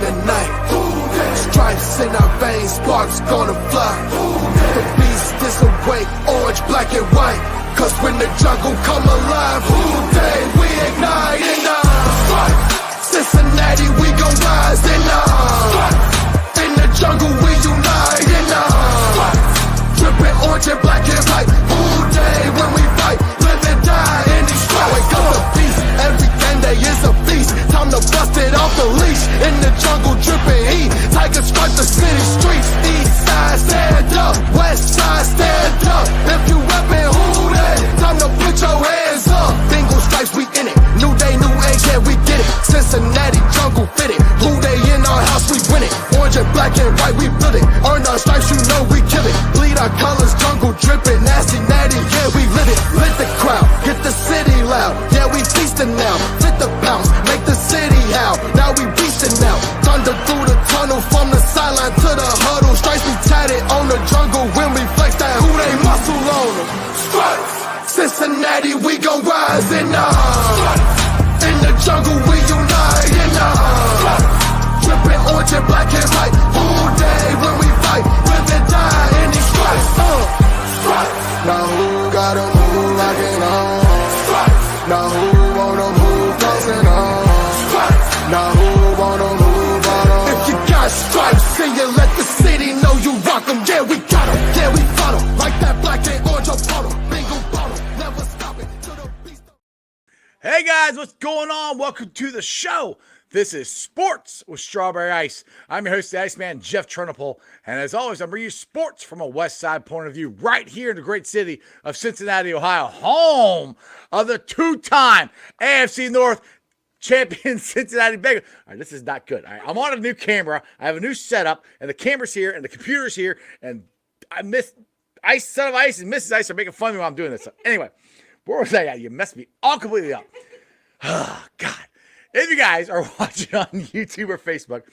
the night. Stripes in our veins, sparks gonna fly. The beast is awake, orange, black and white. Cause when the jungle come alive, who day we ignite in Cincinnati, we gon' rise in the jungle, we unite in drippin' orange and black and white. Who day when we fight, live and die in these stripes. Wake up the beast, every game day is a feast. Time to bust it off the leash. In the jungle, drippin' heat. Tiger stripe the city streets. East side, stand up. West side, stand up. If you reppin', who day? Time to put your hands up. Bengals stripes, we in it. New day, new age, yeah, we get it. Cincinnati jungle fitted. Who day in our house, we win it. Orange and black and white, we build it. Earn our stripes, you know we kill it. Bleed our colors, jungle drippin'. Nasty, natty, yeah, we lit it. Lit the crowd, get the city loud. Yeah, we feastin' now. Fit the pounds, make the city howl. Now we beastin' now. Thunder through the tunnel, from the sideline to the huddle. Stripes be tatted on the jungle when we flex that who they muscle on them. Stripes, Cincinnati, we gon' rise in the jungle, we unite in drippin' orange and black and white. All day when we fight, live and die in these stripes. Now who gotta move like it on? Now who wanna move closing on? Now who wanna move on? If you got stripes, then you let the city know you rock 'em. Yeah, we got 'em. Yeah, we fought 'em. Like that black and orange on bottle. Bingo bottle. Never stop it till the beast. Hey guys, what's going on? Welcome to the show. This is Sports with Strawberry Ice. I'm your host, the Iceman, Jeff Trunapole. And as always, I'm bringing you sports from a West Side point of view right here in the great city of Cincinnati, Ohio, home of the two-time AFC North champion Cincinnati Bengals. All right, this is not good. All right, I'm on a new camera. I have a new setup, and the camera's here, and the computer's here, and I miss Ice, son of Ice, and Mrs. Ice are making fun of me while I'm doing this. So anyway, where was I at? You messed me all completely up. Oh, God. If you guys are watching on YouTube or Facebook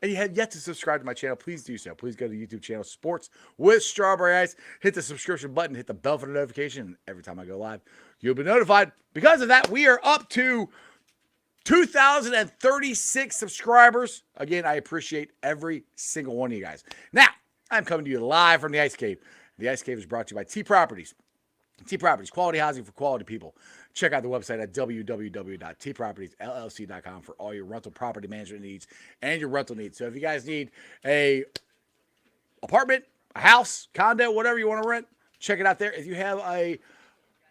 and you have yet to subscribe to my channel, please do so. Please go to the YouTube channel, Sports with Strawberry Ice. Hit the subscription button, hit the bell for the notification. And every time I go live, you'll be notified. Because of that, we are up to 2,036 subscribers. Again, I appreciate every single one of you guys. Now, I'm coming to you live from the Ice Cave. The Ice Cave is brought to you by T Properties. T Properties, quality housing for quality people. Check out the website at www.tpropertiesllc.com for all your rental property management needs and your rental needs. So if you guys need a apartment, a house, condo, whatever you want to rent, check it out there. If you have a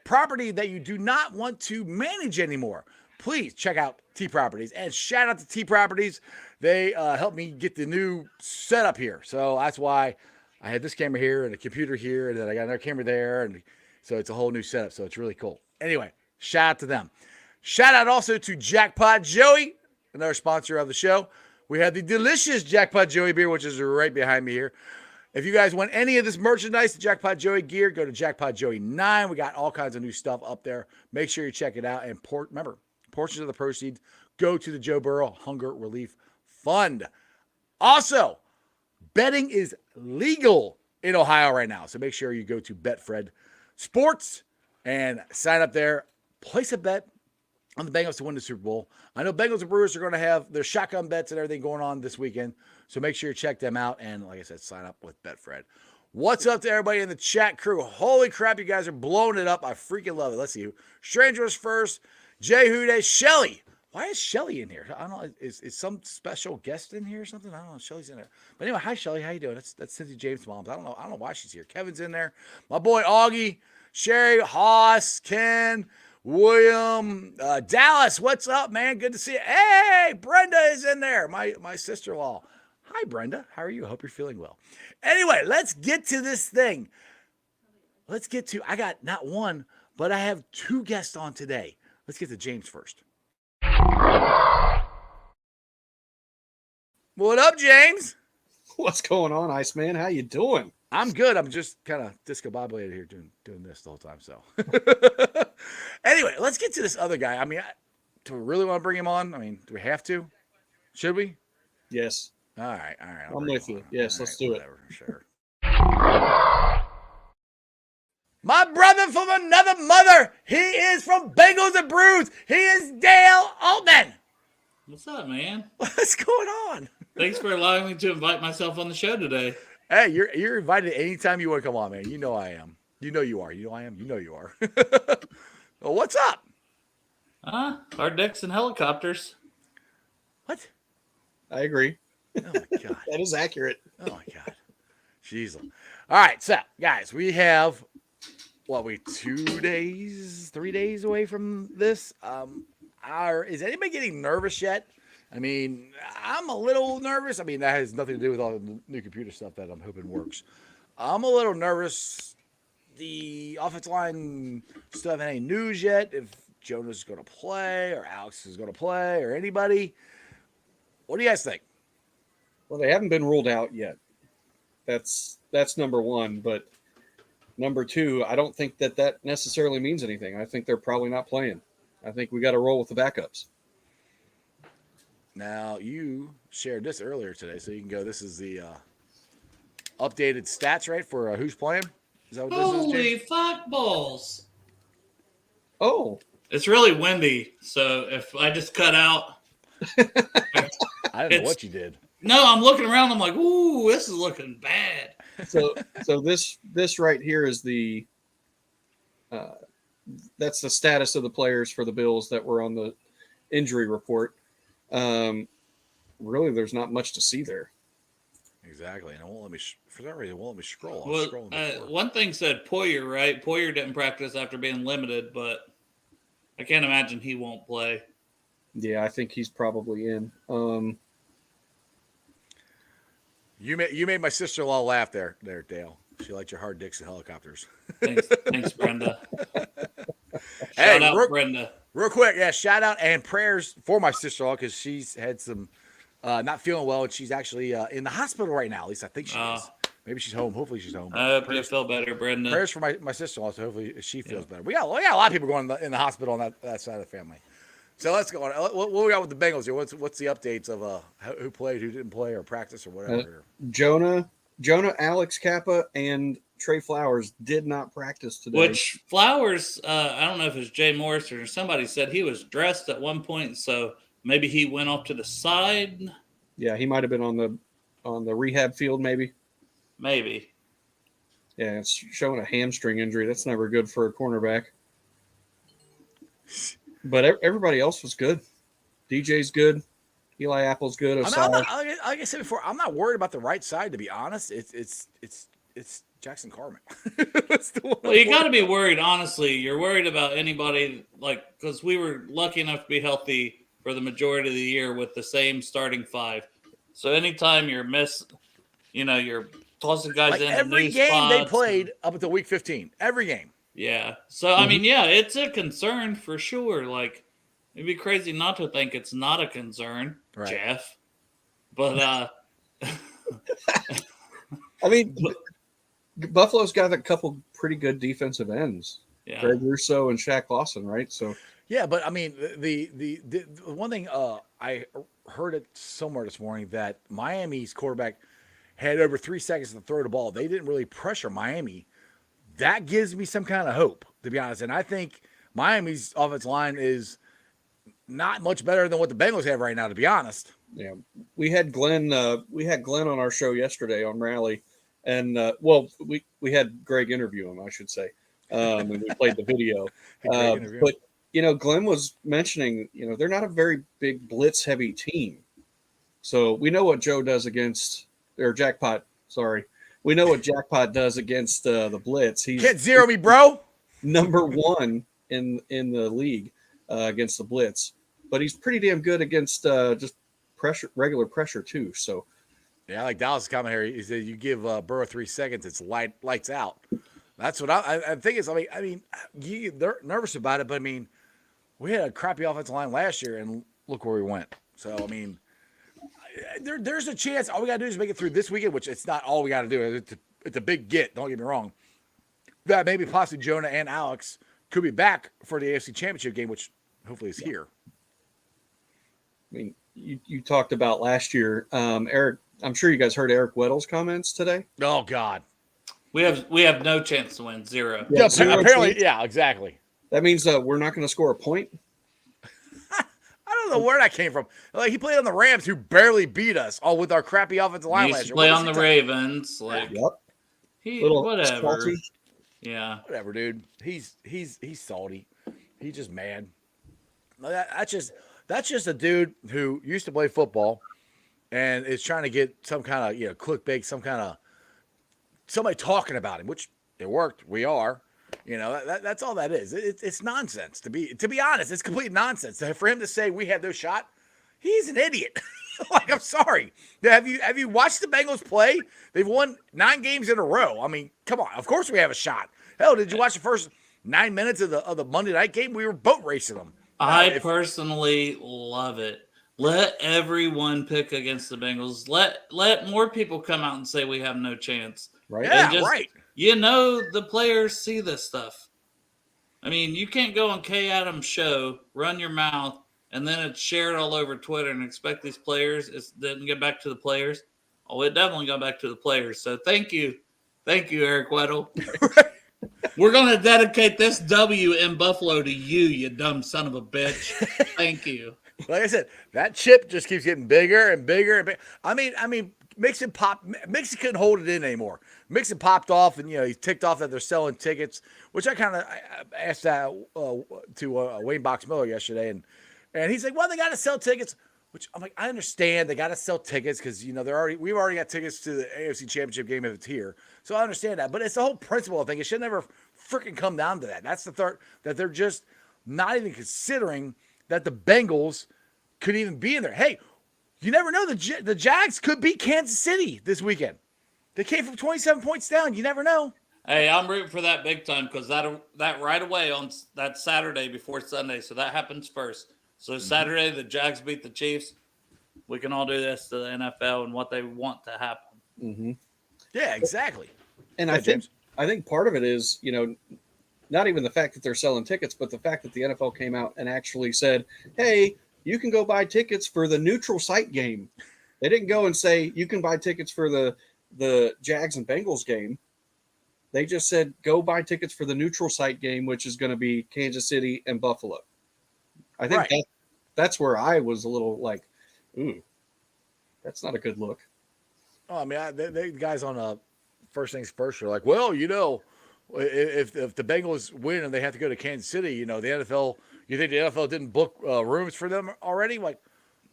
property that you do not want to manage anymore, please check out T Properties. And shout out to T Properties. They helped me get the new setup here. So that's why I had this camera here and a computer here, and then I got another camera there. And so it's a whole new setup. So it's really cool. Anyway, shout out to them. Shout out also to Jackpot Joey, another sponsor of the show. We have the delicious Jackpot Joey beer, which is right behind me here. If you guys want any of this merchandise, the Jackpot Joey gear, go to Jackpot Joey 9. We got all kinds of new stuff up there. Make sure you check it out. And remember, portions of the proceeds go to the Joe Burrow Hunger Relief Fund. Also, betting is legal in Ohio right now. So make sure you go to Betfred Sports and sign up there. Place a bet on the Bengals to win the Super Bowl. I know Bengals and Brewers are going to have their shotgun bets and everything going on this weekend. So make sure you check them out. And like I said, sign up with Betfred. What's up to everybody in the chat crew? Holy crap, you guys are blowing it up. I freaking love it. Let's see. Strangers first. Jay Hude. Shelly. Why is Shelly in here? I don't know. Is some special guest in here or something? I don't know. Shelly's in there. But anyway, hi, Shelly. How you doing? That's Cynthia James' mom. I don't know why she's here. Kevin's in there. My boy Augie. Sherry, Haas, Ken, William, Dallas, what's up, man? Good to see you. Hey, Brenda is in there, my sister-in-law. Hi, Brenda. How are you? I hope you're feeling well. Anyway, let's get to this thing. I got not one, but I have two guests on today. Let's get to James first. What up, James? What's going on, Iceman? How you doing? I'm good. I'm just kind of discombobulated here doing this the whole time. So anyway, let's get to this other guy. I mean, do we really want to bring him on? I mean, do we have to? Should we? Yes. All right. I'm with you. Yes, let's do whatever, it. Sure. My brother from another mother. He is from Bengals and Brews. He is Dale Altman. What's up, man? What's going on? Thanks for allowing me to invite myself on the show today. Hey, you're invited anytime you want to come on, man. You know I am. You know you are. You know I am. You know you are. Well, what's up? Hard decks and helicopters. What? I agree. Oh my god. That is accurate. Oh my god. Jeez. All right, so guys, we have 3 days away from this. Is anybody getting nervous yet? I mean, I'm a little nervous. I mean, that has nothing to do with all the new computer stuff that I'm hoping works. I'm a little nervous. The offensive line still haven't any news yet. If Jonah's going to play or Alex is going to play or anybody. What do you guys think? Well, they haven't been ruled out yet. That's number one. But number two, I don't think that necessarily means anything. I think they're probably not playing. I think we got to roll with the backups. Now, you shared this earlier today, so you can go. This is the updated stats, right, for who's playing? Is that what this is, Holy James? fuck balls. Oh, It's really windy, so if I just cut out. I don't know what you did. No, I'm looking around. I'm like, ooh, this is looking bad. so this right here is the that's the status of the players for the Bills that were on the injury report. Really, there's not much to see there. Exactly, and it won't let me. For that reason, it won't let me scroll. I was Well, scrolling before. one thing said Poyer, right? Poyer didn't practice after being limited, but I can't imagine he won't play. Yeah, I think he's probably in. You made my sister-in-law laugh there, Dale. She liked your hard dicks and helicopters. Thanks, Brenda. Hey, Shout out, Brenda. Real quick, yeah, shout out and prayers for my sister-in-law because she's had some not feeling well, and she's actually in the hospital right now. At least I think she is. Maybe she's home. Hopefully she's home. I hope you feel better, Brenda. Prayers for my sister-in-law, so hopefully she feels better. We got a lot of people going in the hospital on that side of the family. So let's go on. What we got with the Bengals here? What's the updates of who played, who didn't play, or practice, or whatever? Jonah, Alex Kappa, and Trey Flowers did not practice today. Which Flowers, I don't know if it's Jay Morris or somebody said he was dressed at one point, so maybe he went off to the side. Yeah, he might have been on the rehab field, maybe. Maybe. Yeah, it's showing a hamstring injury. That's never good for a cornerback. But everybody else was good. DJ's good. Eli Apple's good. Like I said before, I'm not worried about the right side. To be honest, it's Jackson Carman. Well, you got to be worried. Honestly, you're worried about anybody because we were lucky enough to be healthy for the majority of the year with the same starting five. So anytime you're you're tossing guys in every game they played up until week 15. Every game. Yeah. So, I mean, it's a concern for sure. Like, it'd be crazy not to think it's not a concern, right, Jeff. But, I mean, Buffalo's got a couple pretty good defensive ends. Yeah. Greg Rousseau and Shaq Lawson, right? So, yeah, but I mean, the one thing I heard it somewhere this morning that Miami's quarterback had over 3 seconds to throw the ball. They didn't really pressure Miami. That gives me some kind of hope, to be honest. And I think Miami's offensive line is not much better than what the Bengals have right now, to be honest. Yeah, we had Glenn. We had Glenn on our show yesterday on Rally, and we had Greg interview him, I should say, and we played the video. But Glenn was mentioning, they're not a very big blitz-heavy team, so we know what Joe does against Jackpot. Sorry. We know what Jackpot does against the blitz. He can't zero me, bro. Number one in the league against the blitz, but he's pretty damn good against just regular pressure too. So, yeah, like Dallas' comment here, he said you give Burrow 3 seconds, it's lights out. That's what I think. Is I mean, they're nervous about it, but I mean, we had a crappy offensive line last year, and look where we went. So I mean. There's a chance. All we got to do is make it through this weekend, which it's not all we got to do. It's a big get. Don't get me wrong. That maybe possibly Jonah and Alex could be back for the AFC Championship game, which hopefully is here. I mean, you talked about last year, Eric. I'm sure you guys heard Eric Weddle's comments today. Oh God, we have no chance to win. Zero. Yeah, apparently, yeah, exactly. That means we're not going to score a point. I don't know where that came from. Like he played on the Rams, who barely beat us, all with our crappy offensive line He last used to year. play on the Ravens. Like whatever. salty. Yeah. Whatever, dude. He's salty. He's just mad. That's just a dude who used to play football and is trying to get some kind of clickbait, some kind of somebody talking about him, which it worked. We are. That's all that is. It's nonsense. To be honest, it's complete nonsense. For him to say we had no shot, he's an idiot. Like, I'm sorry. Have you watched the Bengals play? They've won 9 games in a row. I mean, come on. Of course we have a shot. Hell, did you watch the first 9 minutes of the Monday night game? We were boat racing them. I personally love it. Let everyone pick against the Bengals. Let more people come out and say we have no chance. Right. Yeah, right. The players see this stuff. I mean, you can't go on Kay Adams' show, run your mouth, and then it's shared all over Twitter and expect these players. It didn't get back to the players. Oh, it definitely got back to the players. So thank you, Eric Weddle. We're going to dedicate this W in Buffalo to you dumb son of a bitch. Thank you. Like I said, that chip just keeps getting bigger and bigger and bigger. I mean, Mixon couldn't hold it in anymore. Mixon popped off, and he ticked off that they're selling tickets, which I kind of asked that to Wayne Box Miller yesterday, and he's like, "Well, they got to sell tickets." Which I'm like, I understand they got to sell tickets because we've already got tickets to the AFC Championship game if it's here, so I understand that. But it's the whole principle thing. It should never freaking come down to that. That's the third that they're just not even considering that the Bengals could even be in there. Hey, you never know. The Jags could beat Kansas City this weekend. They came from 27 points down. You never know. Hey, I'm rooting for that big time because that right away on that Saturday before Sunday. So that happens first. So Saturday, the Jags beat the Chiefs. We can all do this to the NFL and what they want to happen. Mm-hmm. Yeah, exactly. And I think part of it is, not even the fact that they're selling tickets, but the fact that the NFL came out and actually said, hey, you can go buy tickets for the neutral site game. They didn't go and say you can buy tickets for the Jags and Bengals game. They just said go buy tickets for the neutral site game, which is going to be Kansas City and Buffalo. I think that's where I was a little like, ooh, that's not a good look. Oh, I mean, the guys on First Things First are like, well, if the Bengals win and they have to go to Kansas City, the NFL, you think the NFL didn't book rooms for them already? Like,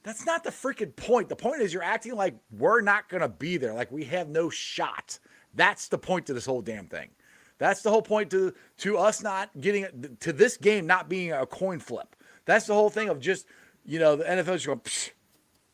that's not the freaking point. The point is you're acting like we're not going to be there, like we have no shot. That's the point to this whole damn thing. That's the whole point to us not getting to this game not being a coin flip. That's the whole thing of just, the NFL's going,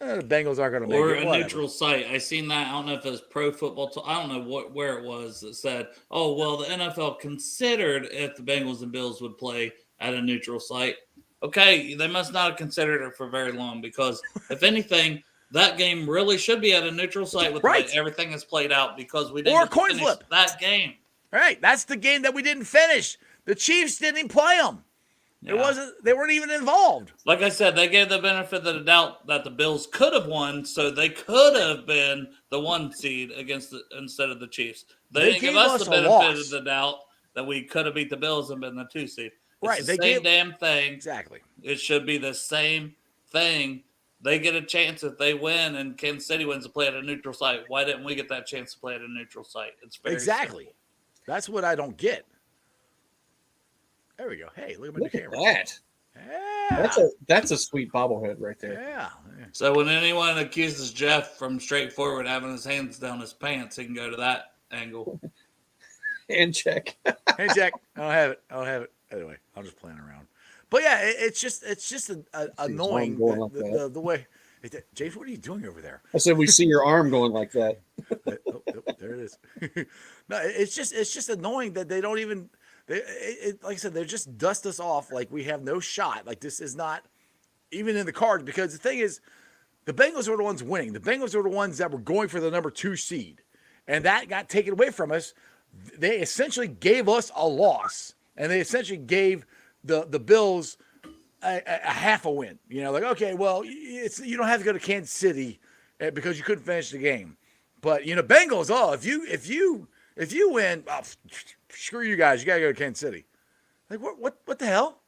the Bengals aren't going to make it. Or a neutral site. I seen that. I don't know if it was Pro Football. I don't know where it was that said, oh, well, the NFL considered if the Bengals and Bills would play at a neutral site. Okay, they must not have considered it for very long because, if anything, that game really should be at a neutral site with the way everything is played out because we didn't finish that game. Right, that's the game that we didn't finish. The Chiefs didn't even play them. Yeah. They weren't even involved. Like I said, they gave the benefit of the doubt that the Bills could have won, so they could have been the 1 seed instead of the Chiefs. They didn't give us the benefit of the doubt that we could have beat the Bills and been the 2 seed. It's the same damn thing. Exactly. It should be the same thing. They get a chance if they win and Kansas City wins to play at a neutral site. Why didn't we get that chance to play at a neutral site? It's very simple. That's what I don't get. There we go. Hey, look at my camera. That. Yeah. That's a sweet bobblehead right there. Yeah. So when anyone accuses Jeff from straightforward having his hands down his pants, he can go to that angle. Hand check. Hand check. I don't have it. Anyway, I'm just playing around. But yeah, it's just annoying the way. James, what are you doing over there? I said we see your arm going like that. There it is. No, it's just annoying that they don't even. Like I said, they just dust us off like we have no shot. Like this is not even in the cards because the thing is, the Bengals were the ones winning. The Bengals were the ones that were going for the number 2 seed, and that got taken away from us. They essentially gave us a loss, and they essentially gave the Bills a half a win. Like okay, well, you don't have to go to Kansas City because you couldn't finish the game, but Bengals. Oh, if you win. Oh, screw you guys. You got to go to Kansas City. Like, what the hell?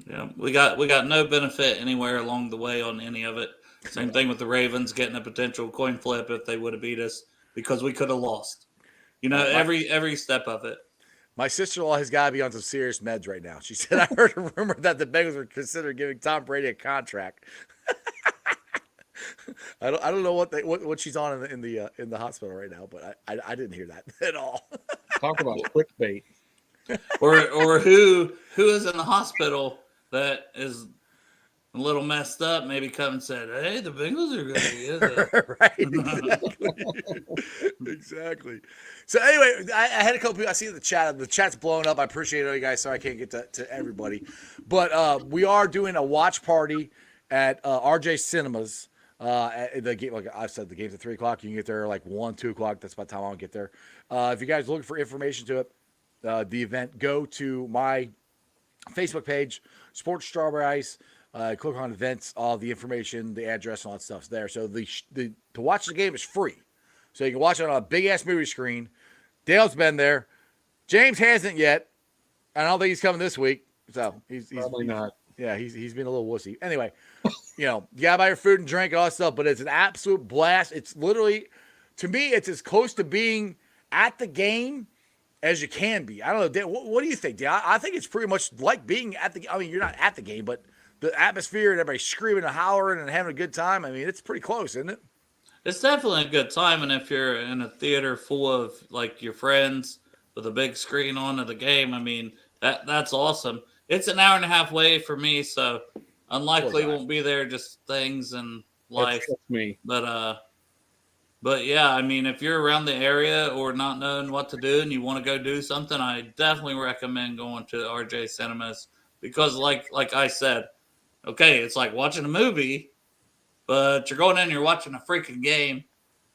Yeah, we got no benefit anywhere along the way on any of it. Same thing with the Ravens getting a potential coin flip if they would have beat us because we could have lost. Every step of it. My sister-in-law has got to be on some serious meds right now. She said, I heard a rumor that the Bengals were considering giving Tom Brady a contract. I don't know what she's on in the hospital right now, but I didn't hear that at all. Talk about clickbait. Or who is in the hospital that is a little messed up, maybe come and said, "Hey, the Bengals are going to Right, exactly. Exactly. So anyway, I had a couple people. I see the chat. The chat's blowing up. I appreciate all you guys. Sorry I can't get to everybody, but we are doing a watch party at RJ Cinemas. At the game, like I said, the game's at 3:00. You can get there like 1, 2 o'clock. That's about the time I'll get there. If you guys are looking for information to it, the event, go to my Facebook page, Sports Strawberry Ice. Click on events, all the information, the address, and all that stuff's there. So to watch the game is free. So you can watch it on a big ass movie screen. Dale's been there. James hasn't yet. I don't think he's coming this week. So he's Probably not. Yeah, he's been a little wussy. Anyway, you gotta buy your food and drink, all that stuff. But it's an absolute blast. It's literally, to me, it's as close to being at the game as you can be. I don't know, Dan, what do you think, Dan? I think it's pretty much like being at the. I mean, you're not at the game, but the atmosphere and everybody screaming and hollering and having a good time. I mean, it's pretty close, isn't it? It's definitely a good time, and if you're in a theater full of like your friends with a big screen on of the game, I mean that's awesome. It's an hour and a half away for me, so unlikely won't be there. Just things and life. That's me. But yeah, I mean, if you're around the area or not knowing what to do and you want to go do something, I definitely recommend going to RJ Cinemas because, like I said. Okay, it's like watching a movie, but you're going in and you're watching a freaking game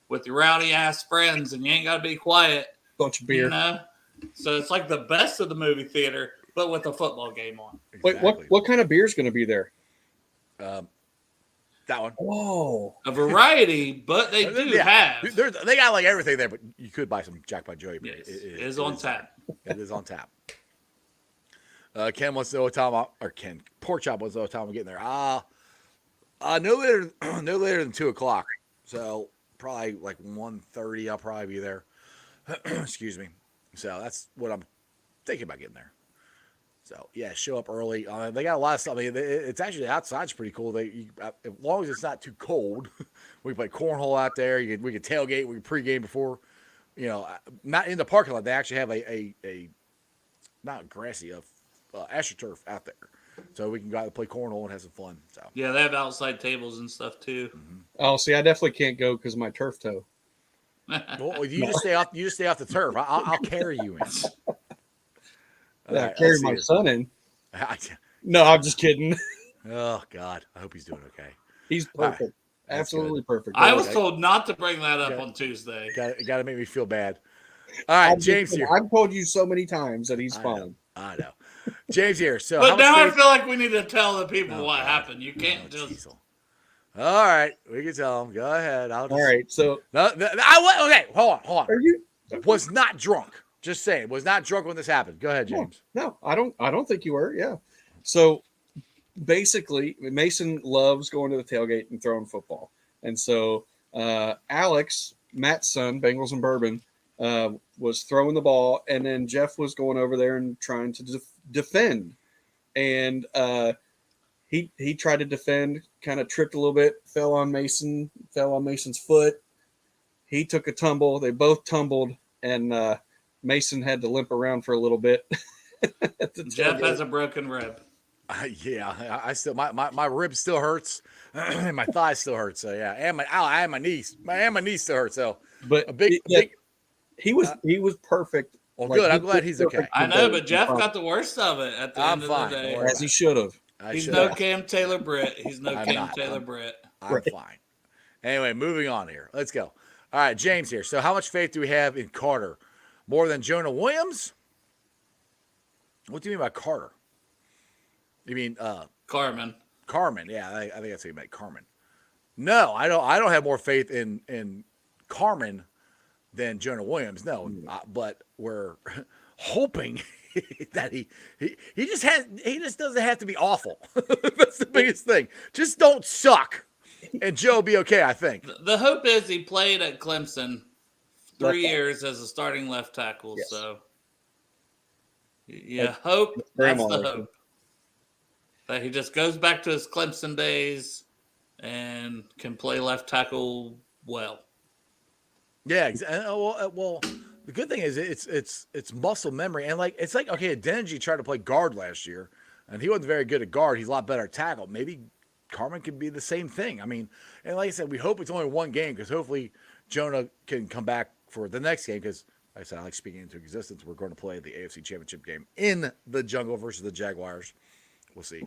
with your rowdy ass friends and you ain't got to be quiet. Bunch of beer. So it's like the best of the movie theater, but with a football game on. Exactly. Wait, what kind of beer is going to be there? That one. Whoa. A variety, but they do have. They got like everything there, but you could buy some Jack by Joey. Yes, it is on tap. It is on tap. Ken wants to know what time, Pork Chop wants to know what time I'm getting there. No later than 2 o'clock. So probably like 1:30. I'll probably be there. Excuse me. So that's what I'm thinking about getting there. So yeah, show up early. They got a lot of stuff. I mean, it's actually outside's pretty cool. As long as it's not too cold, we play cornhole out there. We can tailgate. We can pregame before. Not in the parking lot. They actually have a not grassy, AstroTurf out there, so we can go out and play cornhole and have some fun. So yeah, they have outside tables and stuff too. Mm-hmm. Oh, see, I definitely can't go because of my turf toe. Well, you just stay off. You just stay off the turf. I'll carry you in. Right, carry my son in. No, I'm just kidding. Oh God, I hope he's doing okay. He's perfect, right. Absolutely perfect. I was told not to bring that up on Tuesday. Got to make me feel bad. All right, James here. I've told you so many times that he's fine. I know. James here. So, but now I feel like we need to tell the people what happened. You can't just. All right, we can tell them. Go ahead. All right. So. Okay. Hold on. Are you? Was not drunk. Just saying. Was not drunk when this happened. Go ahead, James. No, I don't think you were. Yeah. So, basically, Mason loves going to the tailgate and throwing football, and so Alex, Matt's son, Bengals and Bourbon. Was throwing the ball, and then Jeff was going over there and trying to defend. And he tried to defend, kind of tripped a little bit, fell on Mason's foot. He took a tumble. They both tumbled, and Mason had to limp around for a little bit. Jeff has a broken rib. Yeah, I still my rib still hurts, and my thigh still hurts. So yeah, and my knees, my knee still hurts. So, but a big. He was perfect. Well, good. I'm glad he's okay. I know, but Jeff got the worst of it at the end of the day. As he should have. He's no Cam Taylor-Britt. He's no Cam Taylor-Britt. I'm fine. Anyway, moving on here. Let's go. All right, James here. So how much faith do we have in Carter? More than Jonah Williams? What do you mean by Carter? You mean Carmen. Carmen. Yeah, I think that's what you meant, Carmen. No, I don't have more faith in Carmen than Jonah Williams. No, but we're hoping that he just doesn't have to be awful. That's the biggest thing. Just don't suck, and Joe will be okay. I think. The hope is he played at Clemson 3 Left years as a starting left tackle. Yes. So, yeah, hope very that's the much. hope that he just goes back to his Clemson days and can play left tackle well. Yeah. Well, the good thing is it's muscle memory, and it's like okay, Adeniji tried to play guard last year, and he wasn't very good at guard. He's a lot better at tackle. Maybe Carmen could be the same thing. I mean, and like I said, we hope it's only one game because hopefully Jonah can come back for the next game because, like I said, I like speaking into existence. We're going to play the AFC Championship game in the Jungle versus the Jaguars. We'll see.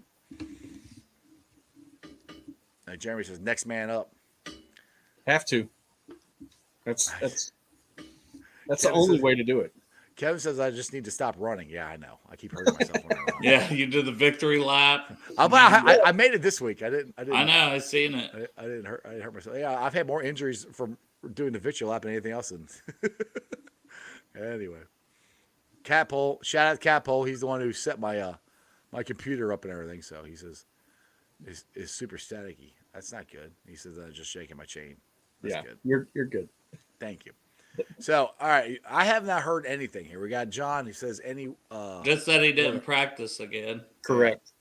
Now, Jeremy says, next man up. Have to. That's the only way to do it. Kevin says, I just need to stop running. Yeah, I know. I keep hurting myself when I run. Yeah, you did the victory lap. I made it this week. I didn't. I know. I seen it. I didn't hurt. I didn't hurt myself. Yeah, I've had more injuries from doing the victory lap than anything else. Anyway, Catpole. Shout out Catpole. He's the one who set my my computer up and everything. So he says is super staticky. That's not good. He says I'm just shaking my chain. That's good. You're good. Thank you. So, all right, I have not heard anything here. We got John. He says Just that he didn't practice again. Correct.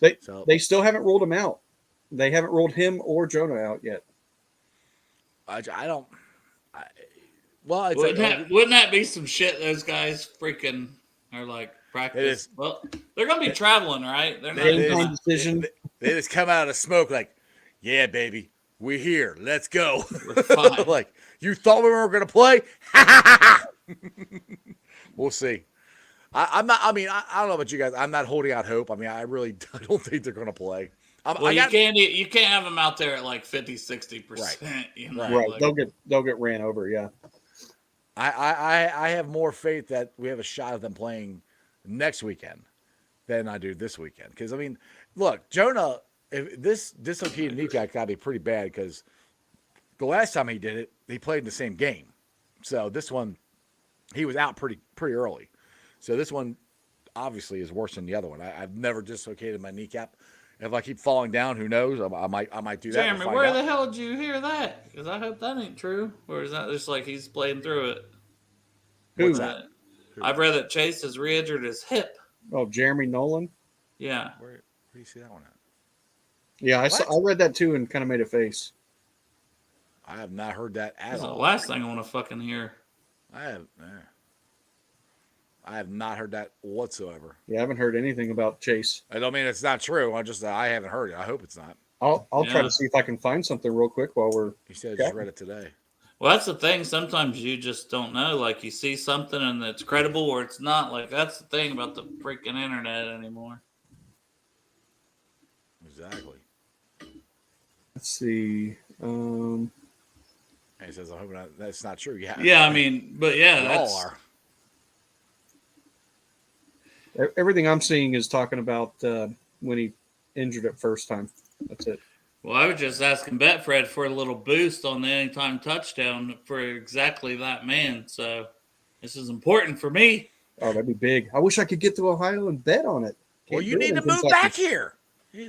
They still haven't ruled him out. They haven't ruled him or Jonah out yet. Wouldn't that be some shit? Those guys freaking are like practice. Well, they're gonna be traveling, right? They're not decision. They just come out of smoke like, yeah, baby, we're here. Let's go. We're fine. Like, you thought we weren't going to play? We'll see. I don't know about you guys. I'm not holding out hope. I mean, I don't think they're going to play. You can't have them out there at like 50-60%. Right. You know, right. Like, They'll get ran over. Yeah. I have more faith that we have a shot of them playing next weekend than I do this weekend. Because, I mean, look, Jonah, if this dislocated kneecap got to be pretty bad because the last time he did it, he played in the same game. So this one, he was out pretty early. So this one obviously is worse than the other one. I've never dislocated my kneecap. If I keep falling down, who knows? I might do that. Jeremy, where the hell did you hear that? Because I hope that ain't true. Or is that just like he's playing through it? Who's that? I've read that Chase has re-injured his hip. Oh, Jeremy Nolan? Yeah. Where do you see that one at? Yeah, I read that too and kind of made a face. I have not heard that at That's all. the last thing I want to fucking hear. I have not heard that whatsoever. Yeah, I haven't heard anything about Chase. I don't mean it's not true. I haven't heard it. I hope it's not. I'll try to see if I can find something real quick while we're. He said I just read it today. Well, that's the thing. Sometimes you just don't know. Like you see something and it's credible or it's not. Like that's the thing about the freaking internet anymore. Exactly. Let's see. He says, I hope that's not true. Yeah. Yeah, I mean, but yeah, they all are. Everything I'm seeing is talking about when he injured it first time. That's it. Well, I was just asking Betfred for a little boost on the anytime touchdown for exactly that man. So this is important for me. Oh, that'd be big. I wish I could get to Ohio and bet on it. Well, you need to move back here.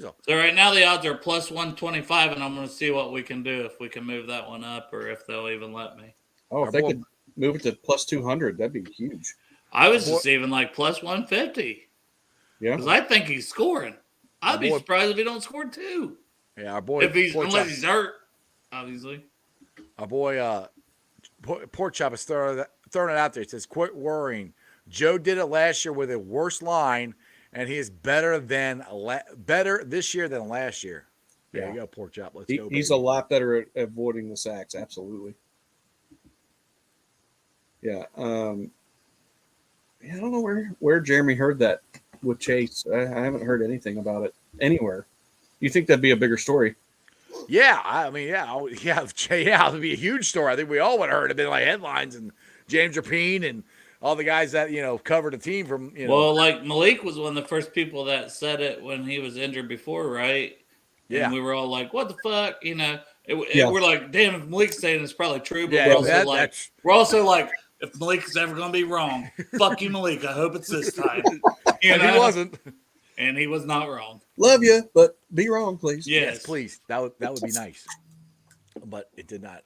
So right now the odds are plus 125, and I'm going to see what we can do if we can move that one up or if they'll even let me. Oh, if they could move it to plus 200, that'd be huge. I was just even like plus 150. Yeah. Because I think he's scoring. I'd be surprised if he don't score two. Yeah, our boy. Unless he's hurt, obviously. Our boy, Pork Chop is throwing it out there. He says, quit worrying. Joe did it last year with a worse line, and he is better this year than last year. There you go, Pork Chop. Let's go. He's a lot better at avoiding the sacks. Absolutely. Yeah. I don't know where Jeremy heard that with Chase. I haven't heard anything about it anywhere. You think that'd be a bigger story? Yeah, I mean, it would be a huge story. I think we all would have heard. It'd been like headlines and James Rapine and all the guys that covered the team from. Well, like Malik was one of the first people that said it when he was injured before, right? Yeah, and we were all like, "What the fuck?" We're like, "Damn, if Malik's saying it's probably true," but we're also like, if Malik is ever going to be wrong, fuck you, Malik. I hope it's this time. And he wasn't. And he was not wrong. Love you, but be wrong, please. Yes, please. That would be nice. But it did not.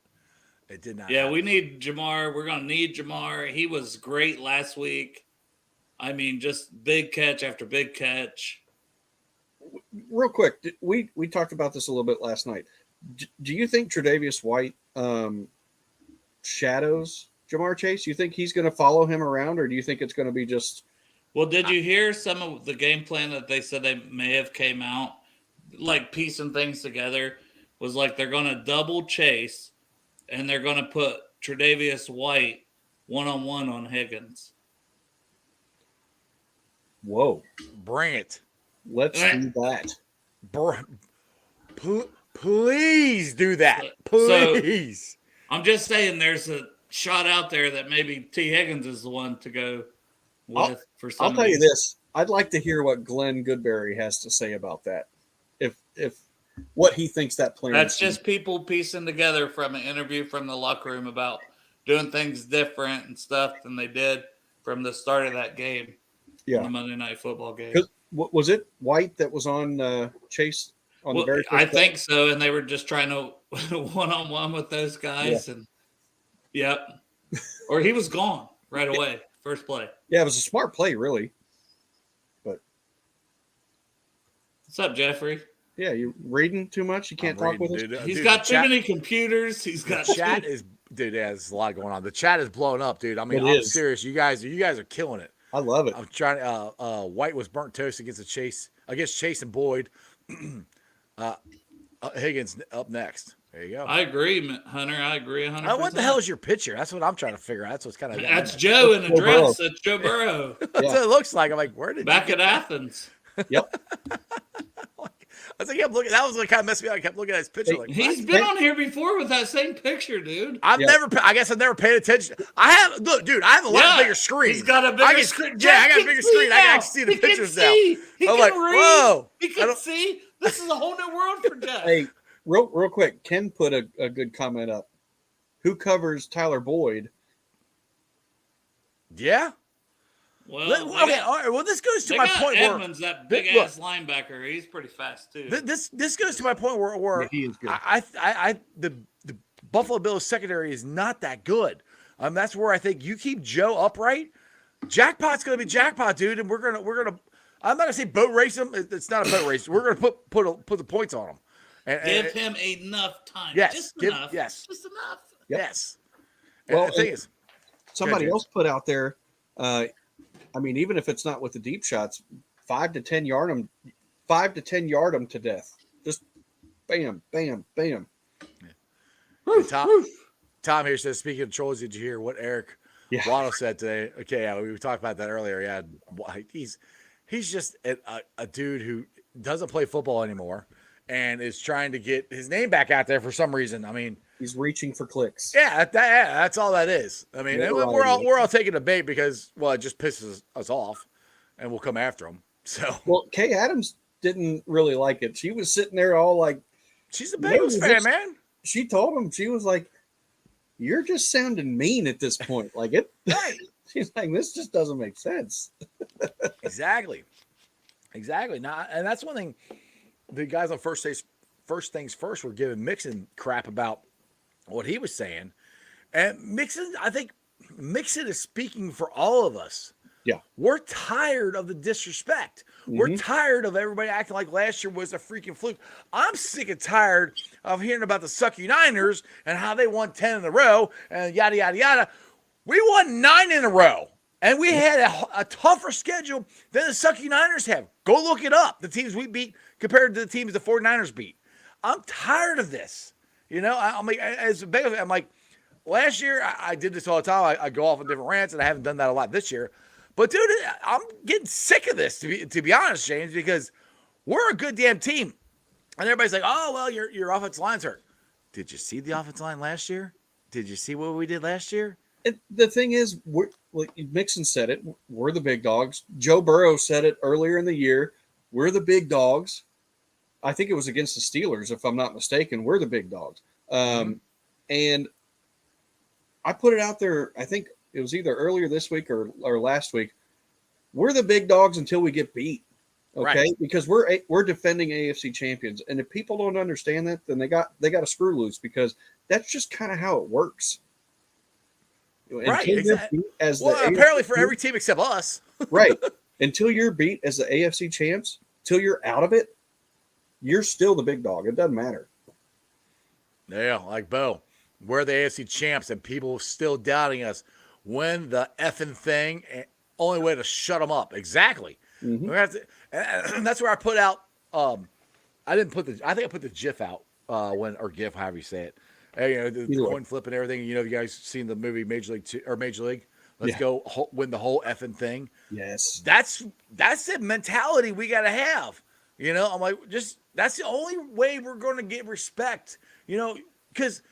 It did not. Yeah, happen. we need Jamar. We're going to need Jamar. He was great last week. I mean, just big catch after big catch. Real quick, we talked about this a little bit last night. Do you think Tre'Davious White shadows Jamar Chase? You think he's going to follow him around, or do you think it's going to be just? Well, did you hear some of the game plan that they said they may have came out, like piecing things together, was like they're going to double Chase, and they're going to put Tre'Davious White one-on-one on Higgins. Whoa. Bring it. Let's do that. Please do that. Please. So, I'm just saying there's a shot out there that maybe T. Higgins is the one to go with for some. I'll tell you this. I'd like to hear what Glenn Goodberry has to say about that. If what he thinks that plan That's is. just people piecing together from an interview from the locker room about doing things different and stuff than they did from the start of that game. Yeah. The Monday Night Football game. Was it White that was on Chase on the very first I think so, and they were just trying to one-on-one with those guys, and or he was gone right away, first play. Yeah, it was a smart play, really. But what's up, Jeffrey? Yeah, you reading too much? You can't talk with us? He's got too many computers. He's got chat is dude. There's a lot going on. The chat is blowing up, dude. I mean, I'm serious. You guys are killing it. I love it. I'm trying. White was burnt toast against Chase and Boyd. Higgins up next. There you go. I agree, Hunter. I agree 100%. What the hell is your picture? That's what I'm trying to figure out. That's what's kind of. That's Joe in a dress. That's Joe Burrow. That's what it looks like. I'm like, where did back at Athens? Yep. I was like, kept looking. That was what kind of messed me up. I kept looking at his picture. Like, he's been on here before with that same picture, dude. I guess I've never paid attention. I have. Look, dude. I have a lot bigger screen. He's got a bigger screen. Yeah, I got a bigger screen. I can see the pictures now. I'm like, whoa. He can see. This is a whole new world for Jeff. Hey, real quick. Ken put a good comment up. Who covers Boyd? Yeah. Well, okay, all right. Well, this goes to my point Edmonds, that big ass linebacker. He's pretty fast too. This goes to my point where he is good. The Buffalo Bills secondary is not that good. That's where I think you keep Joe upright. Jackpot's going to be jackpot, dude, and we're gonna. I'm not gonna say boat race him. It's not a boat race. We're gonna put the points on him. And give him enough time. Yes. Just enough. Yes. Just enough. Yep. Yes. Well, the thing is, somebody else put out there. I mean, even if it's not with the deep shots, 5 to 10 yard them to death. Just bam, bam, bam. Yeah. Tom here says, speaking of trolls, did you hear what Eric Waddle said today? Okay, yeah, we talked about that earlier. Yeah, he's just a dude who doesn't play football anymore and is trying to get his name back out there for some reason. I mean, he's reaching for clicks. Yeah, that's all that is. I mean, we're all taking a bait because it just pisses us off, and we'll come after him. So, well, Kay Adams didn't really like it. She was sitting there all like, she's a Bengals fan, man. She told him, she was like, "You're just sounding mean at this point." Like it. Right. She's like, "This just doesn't make sense." Exactly. Now, and that's one thing. The guys on First Things First were giving Mixon crap about what he was saying. And Mixon, I think Mixon is speaking for all of us. Yeah. We're tired of the disrespect. Mm-hmm. We're tired of everybody acting like last year was a freaking fluke. I'm sick and tired of hearing about the Sucky Niners and how they won 10 in a row and yada, yada, yada. We won 9 in a row. And we had a tougher schedule than the Sucky Niners have. Go look it up. The teams we beat compared to the teams the 49ers beat. I'm tired of this. You know, I'm like, as a Bengals, I'm like, last year I did this all the time. I go off on different rants, and I haven't done that a lot this year. But dude, I'm getting sick of this to be honest, James, because we're a good damn team, and everybody's like, oh well, your offensive line's hurt. Did you see the offensive line last year? Did you see what we did last year? The thing is, like Mixon said it, we're the big dogs. Joe Burrow said it earlier in the year. We're the big dogs. I think it was against the Steelers, if I'm not mistaken. We're the big dogs. And I put it out there, I think It was either earlier this week or last week. We're the big dogs until we get beat. Okay, Right. because we're defending AFC champions, and if people don't understand that, then they got a screw loose, because that's just kind of how it works. Right. Until you're Exactly. beat as the Well, apparently AFC for every team except us. right. Until you're beat as the AFC champs, till you're out of it, you're still the big dog. It doesn't matter. Yeah, like Bo. We're the AFC champs, and people still doubting us. Win the effing thing. Only way to shut them up. Exactly. Mm-hmm. We have to, and that's where I put out. I think I put the GIF out or GIF, however you say it. The coin flip and everything. You guys seen the movie Major League. Let's go win the whole effing thing. Yes. That's the mentality we got to have. I'm like, that's the only way we're going to get respect. Because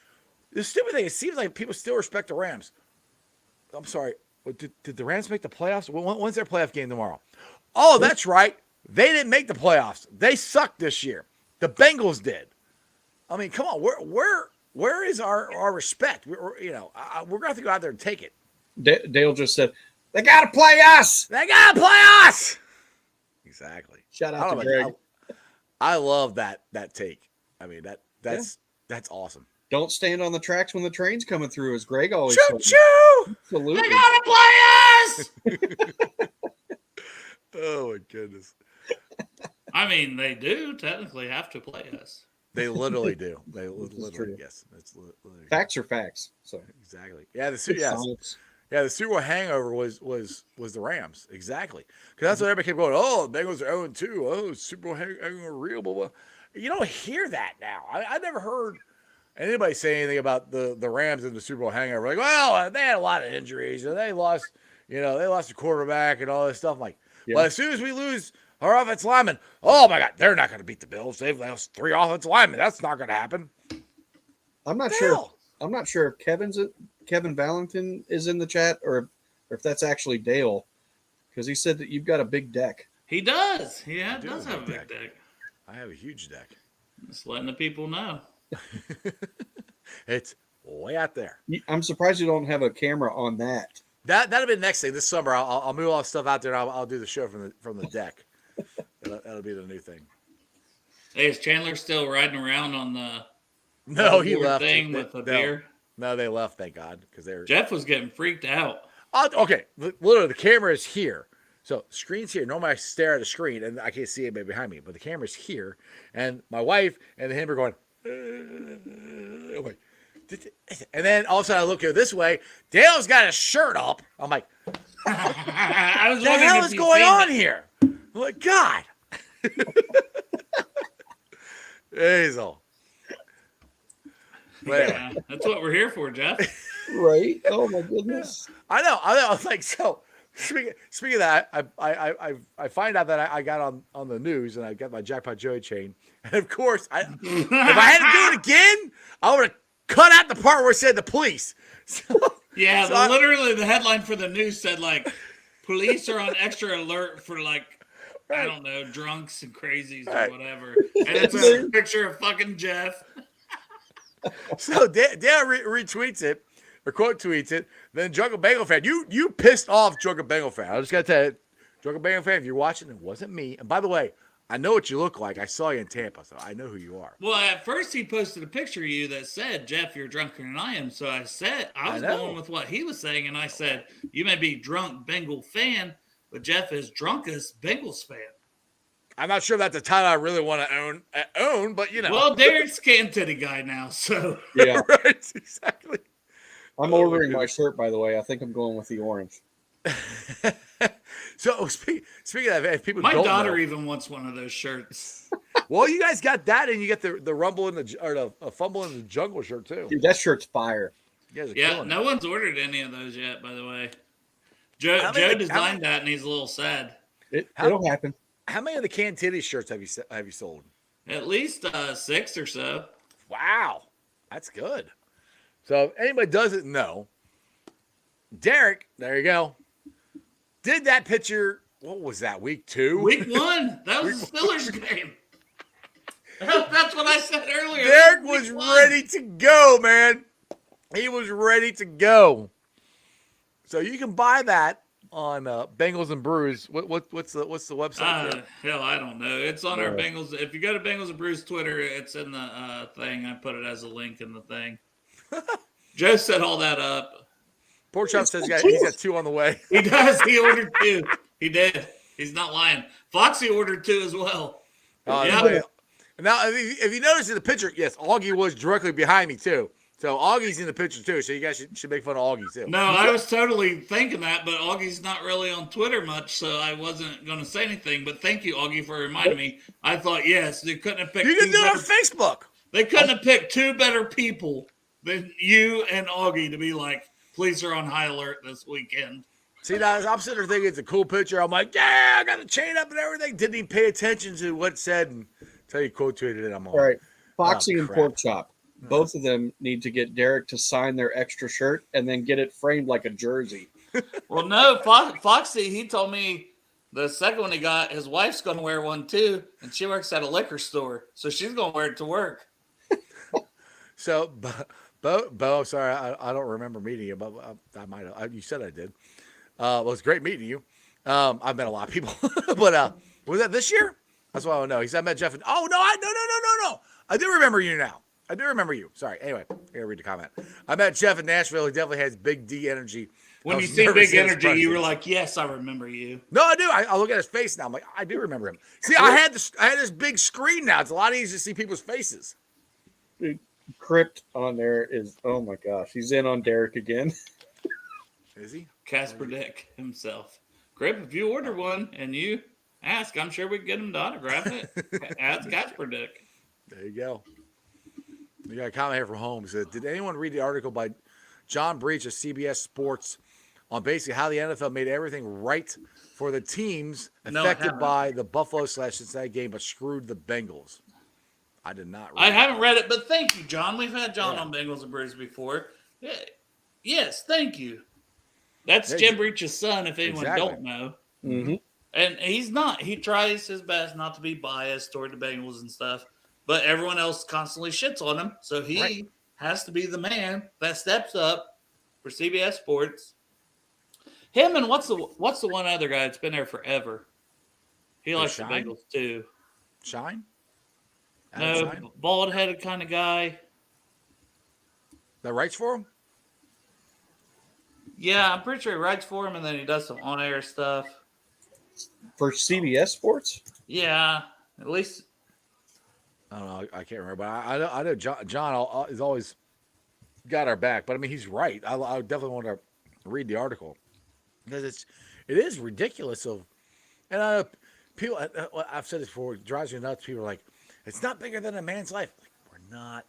the stupid thing, it seems like people still respect the Rams. I'm sorry. Did the Rams make the playoffs? When's their playoff game tomorrow? Oh, that's right. They didn't make the playoffs. They sucked this year. The Bengals did. I mean, come on. Where is our respect? We're going to have to go out there and take it. Dale just said, they got to play us. They got to play us. Exactly. Shout out to Greg. I love that take. I mean, that's awesome. Don't stand on the tracks when the train's coming through, as Greg always said. Choo-choo! Absolutely. They got to play us. Oh, my goodness. I mean, they do technically have to play us. They literally do. They literally, yes. That's literally. Facts are facts. So exactly. Yeah, the Super Bowl hangover was the Rams. Exactly. Because that's what everybody kept going, oh, the Bengals are 0-2. Oh, Super Bowl hangover real, blah, blah. You don't hear that now. I never heard anybody say anything about the Rams and the Super Bowl hangover. Like, well, they had a lot of injuries and they lost a quarterback and all this stuff. I'm like, well, as soon as we lose our offensive linemen, oh my God, they're not going to beat the Bills. They've lost 3 offensive linemen. That's not going to happen. I'm not sure if Kevin Valentin is in the chat or if that's actually Dale, because he said that you've got a big deck. He does. He does have a big deck. I have a huge deck. Just letting the people know. It's way out there. I'm surprised you don't have a camera on that. That'll be the next thing this summer. I'll move all the stuff out there. And I'll do the show from the deck. That'll be the new thing. Hey, is Chandler still riding around on the he left thing with the beer? No, they left. Thank God, because Jeff was getting freaked out. Okay, literally the camera is here. So screen's here. Normally I stare at a screen and I can't see anybody behind me, but the camera's here, and my wife and him are going. And then all of a sudden I look this way. Dale's got his shirt up. I'm like, I was what the hell is going on here? I'm like, God. Hazel. Yeah, that's what we're here for, Jeff. Right? Oh my goodness. I know. I was like, so speaking of that, I find out that I got on the news and I got my Jackpot Joey chain. And of course, if I had to do it again, I would have cut out the part where it said the police. Literally the headline for the news said like, police are on extra alert for like, I don't know, drunks and crazies or whatever. And it's a picture of fucking Jeff. So Dale retweets it or quote tweets it. Then Drunken Bengal fan, you pissed off Drunken Bengal fan. I just got to tell you, Drunken Bengal fan, if you're watching, it wasn't me. And by the way, I know what you look like. I saw you in Tampa, so I know who you are. Well, at first he posted a picture of you that said, Jeff, you're drunker than I am. So I was going with what he was saying, and I said, you may be drunk Bengal fan, but Jeff is drunkest Bengals fan. I'm not sure that's the title I really want to own, but you know. Well, Derek's can titty guy now, so. Yeah. Right, exactly. I'm ordering my shirt, by the way. I think I'm going with the orange. So speaking of that, if people my don't daughter know, even wants one of those shirts. Well, you guys got that, and you get the rumble in the fumble in the jungle shirt too. Dude, that shirt's fire. You guys are Yeah, killing no it. one's ordered any of those yet, by the way. Joe designed that, and he's a little sad. It'll happen. How many of the canned titty shirts have you sold? At least 6 or so. Wow, that's good. So if anybody doesn't know, Derek, there you go, did that picture. What was that? Week 2? Week 1. That was the Steelers game. That's what I said earlier. Derek was ready to go, man. He was ready to go. So you can buy that on Bengals and Brews. What's the website? Hell, I don't know. It's on our Bengals. If you go to Bengals and Brews Twitter, it's in the thing. I put it as a link in the thing. Joe set all that up. Pork Chop says he's got 2 on the way. He does. He ordered 2. He did. He's not lying. Foxy ordered 2 as well. Yeah. Now, if you notice in the picture, yes, Augie was directly behind me too. So Augie's in the picture too. So you guys should make fun of Augie too. No, I was totally thinking that, but Augie's not really on Twitter much, so I wasn't going to say anything. But thank you, Augie, for reminding me. I thought, yes, they couldn't have picked. You can do it on Facebook. They couldn't have picked 2 better people than you and Augie to be like, police are on high alert this weekend. See, now I'm sitting there thinking it's a cool picture. I'm like, yeah, I got the chain up and everything. Didn't even pay attention to what it said and tell you quote tweeted it. I'm on. All right, Foxy and Pork Chop. Both of them need to get Derek to sign their extra shirt and then get it framed like a jersey. Well, no, Foxy, he told me the second one he got, his wife's going to wear one too, and she works at a liquor store, so she's going to wear it to work. So, Bo, sorry, I don't remember meeting you, but I might have. You said I did. Well, it was great meeting you. I've met a lot of people, but was that this year? That's what I don't know. He said I met Jeff. No. I do remember you now. I do remember you. Sorry. Anyway, I gotta read the comment. I met Jeff in Nashville. He definitely has big D energy. When you see big energy, you were like, "Yes, I remember you." No, I do. I look at his face now. I'm like, I do remember him. See, I had this big screen now. It's a lot easier to see people's faces. Dude, Crypt on there is, oh my gosh, he's in on Derek again. Is he? Casper Dick himself. Crip, if you order one and you ask, I'm sure we can get him to autograph it. Ask Casper Dick. There you go. We got a comment here from Holmes. Did anyone read the article by John Breach of CBS Sports on basically how the NFL made everything right for the teams affected by the Buffalo/Cincinnati game, but screwed the Bengals? I did not read I haven't read it, but thank you, John. We've had John on Bengals and Brews before. Yeah. Yes, thank you. That's Jim Breach's son, if anyone don't know. Mm-hmm. And he's not. He tries his best not to be biased toward the Bengals and stuff, but everyone else constantly shits on him. So he has to be the man that steps up for CBS Sports. Him and what's the one other guy that's been there forever? He likes the Bengals too. Shine? No, bald-headed kind of guy. That writes for him? Yeah, I'm pretty sure he writes for him, and then he does some on-air stuff. For CBS Sports? Yeah, at least. I don't know. I can't remember, but I know John has always got our back. But I mean, he's right. I definitely want to read the article because it is ridiculous. And people, I've said this before, it drives me nuts. People are like, it's not bigger than a man's life. Like, we're not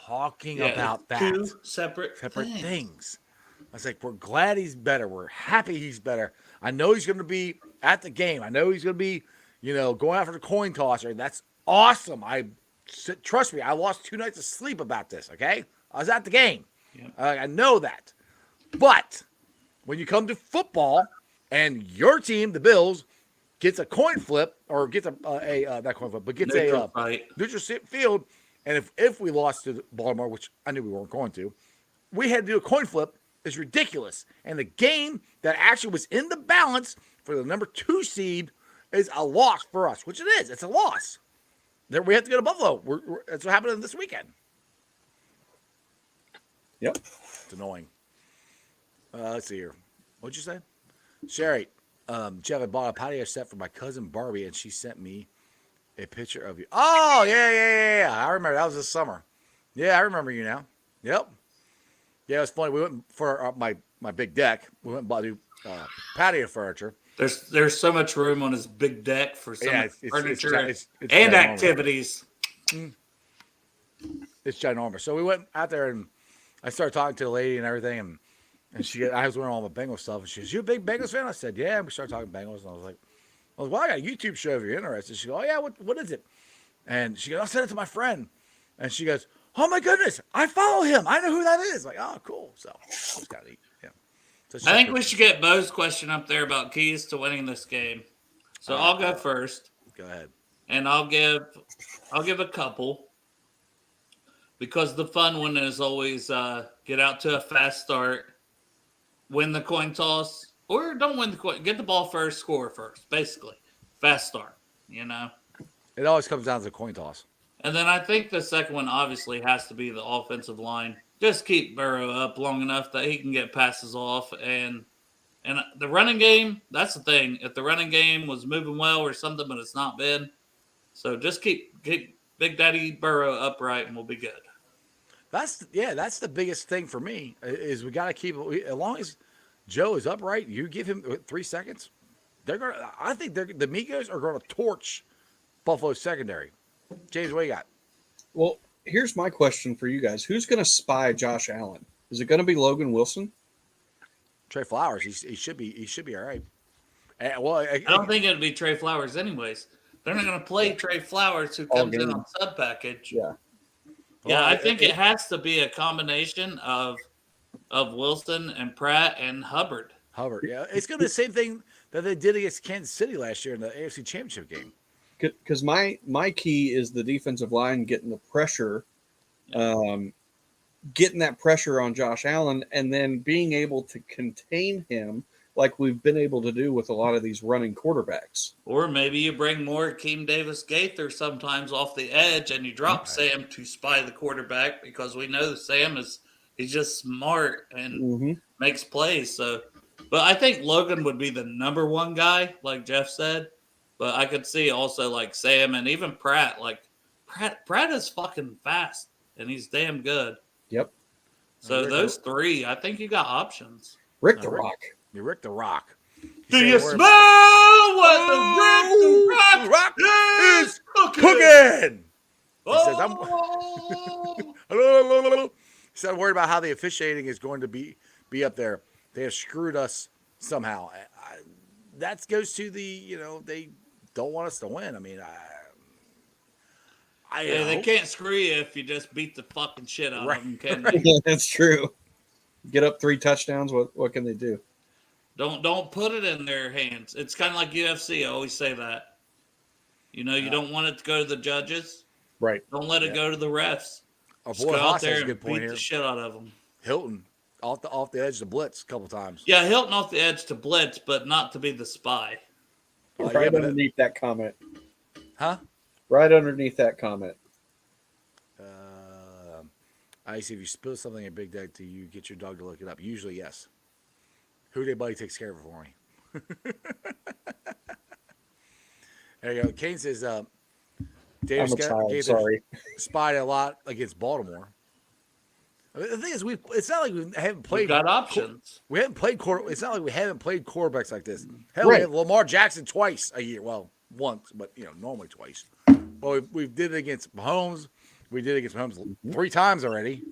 talking about that. Two separate things. I was like, we're glad he's better. We're happy he's better. I know he's going to be at the game. I know he's going to be, going out for the coin tosser. That's awesome. Trust me, I lost 2 nights of sleep about this, okay? I was at the game. Yep. I know that. But when you come to football and your team, the Bills, gets a coin flip or gets not coin flip, but gets neutral field, and if we lost to Baltimore, which I knew we weren't going to, we had to do a coin flip. Is ridiculous. And the game that actually was in the balance for the number 2 seed is a loss for us, which it is. It's a loss. We have to go to Buffalo. That's what happened this weekend. Yep. It's annoying. Let's see here. What'd you say? Sherry, Jeff, I bought a patio set for my cousin Barbie, and she sent me a picture of you. Oh, yeah. I remember. That was this summer. Yeah, I remember you now. Yep. Yeah, it was funny. We went for my big deck. We went and bought new patio furniture. There's so much room on his big deck for some furniture it's and activities. It's ginormous. So we went out there and I started talking to the lady and everything, and I was wearing all my Bengals stuff, and she goes, "You a big Bengals fan?" I said, "Yeah." And we started talking Bengals, and I was like, "Well, I got a YouTube show if you're interested." She goes, "Oh yeah, what is it?" And she goes, "I'll send it to my friend," and she goes, "Oh my goodness, I follow him. I know who that is." Like, oh, cool. So it's kind of neat. Yeah. So I think we should get Bo's question up there about keys to winning this game. So I'll go first. Go ahead. And I'll give a couple because the fun one is always get out to a fast start, win the coin toss, or don't win the coin. Get the ball first, score first. Basically, fast start. It always comes down to the coin toss. And then I think the second one obviously has to be the offensive line. Just keep Burrow up long enough that he can get passes off, and the running game. That's the thing. If the running game was moving well or something, but it's not been, so just keep Big Daddy Burrow upright, and we'll be good. That's the biggest thing for me is we got to keep as long as Joe is upright. You give him 3 seconds. I think the Migos are going to torch Buffalo's secondary. James, what you got? Well, here's my question for you guys: who's going to spy Josh Allen? Is it going to be Logan Wilson? Trey Flowers. He should be all right. I don't think it'd be Trey Flowers anyways. They're not going to play Trey Flowers who comes in on sub package. Yeah. Yeah, I think it has to be a combination of Wilson and Pratt and Hubbard. Yeah. It's going to be the same thing that they did against Kansas City last year in the AFC Championship game. Because my key is the defensive line getting the pressure, getting that pressure on Josh Allen, and then being able to contain him like we've been able to do with a lot of these running quarterbacks. Or maybe you bring more Akeem Davis-Gaither sometimes off the edge, and you drop Sam to spy the quarterback because we know Sam he's just smart and makes plays. So, but I think Logan would be the number one guy, like Jeff said. But I could see also like Sam and even Pratt. Like Pratt is fucking fast and he's damn good. Yep. So those three, I think you got options. Rick the Rock. You're Rick the Rock. Do you smell what the Rock is cooking? He says, Oh! he said, I'm worried about how the officiating is going to be up there. They have screwed us somehow. That goes to the, they don't want us to win. I mean, they can't screw you if you just beat the fucking shit out of them, can they? Yeah, that's true. Get up 3 touchdowns. What can they do? Don't put it in their hands. It's kind of like UFC. I always say that. You don't want it to go to the judges. Right. Don't let it go to the refs. Our Just boy go out Haas has there a good and point beat here. the shit out of them. Hilton off the edge to blitz a couple times. Yeah, Hilton off the edge to blitz, but not to be the spy. Right underneath that comment. Huh? Right underneath that comment. I see if you spill something in Big Deck, do you get your dog to look it up? Usually, yes. Who Day Buddy takes care of it for me. There you go. Kane says, Dave spied a lot against Baltimore. I mean, the thing is, it's not like we haven't played. We've got options. We haven't played It's not like we haven't played quarterbacks like this. Hell, we had Lamar Jackson twice a year. Well, once, but normally twice. Well, we did it against Mahomes. We did it against Mahomes 3 times already.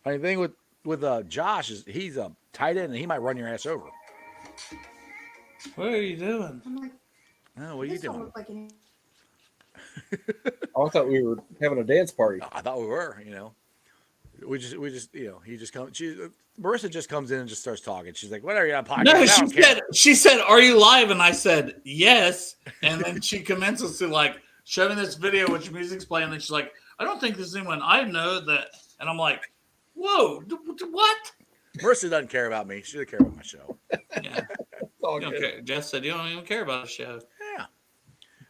I mean, the thing with Josh is he's a tight end and he might run your ass over. What are you doing? I'm like, Oh, what are you doing? Look like an... I thought we were having a dance party. I thought we were. We just he just comes. Marissa just comes in and just starts talking. She's like, "Whatever, you're on podcast." No, she said, "Are you live?" And I said, "Yes." And then she commences to like show me this video which music's playing. And she's like, "I don't think there's anyone I know that." And I'm like, "Whoa, what?" Marissa doesn't care about me. She doesn't care about my show. Yeah. Okay. Jeff said, "You don't even care about the show." Yeah.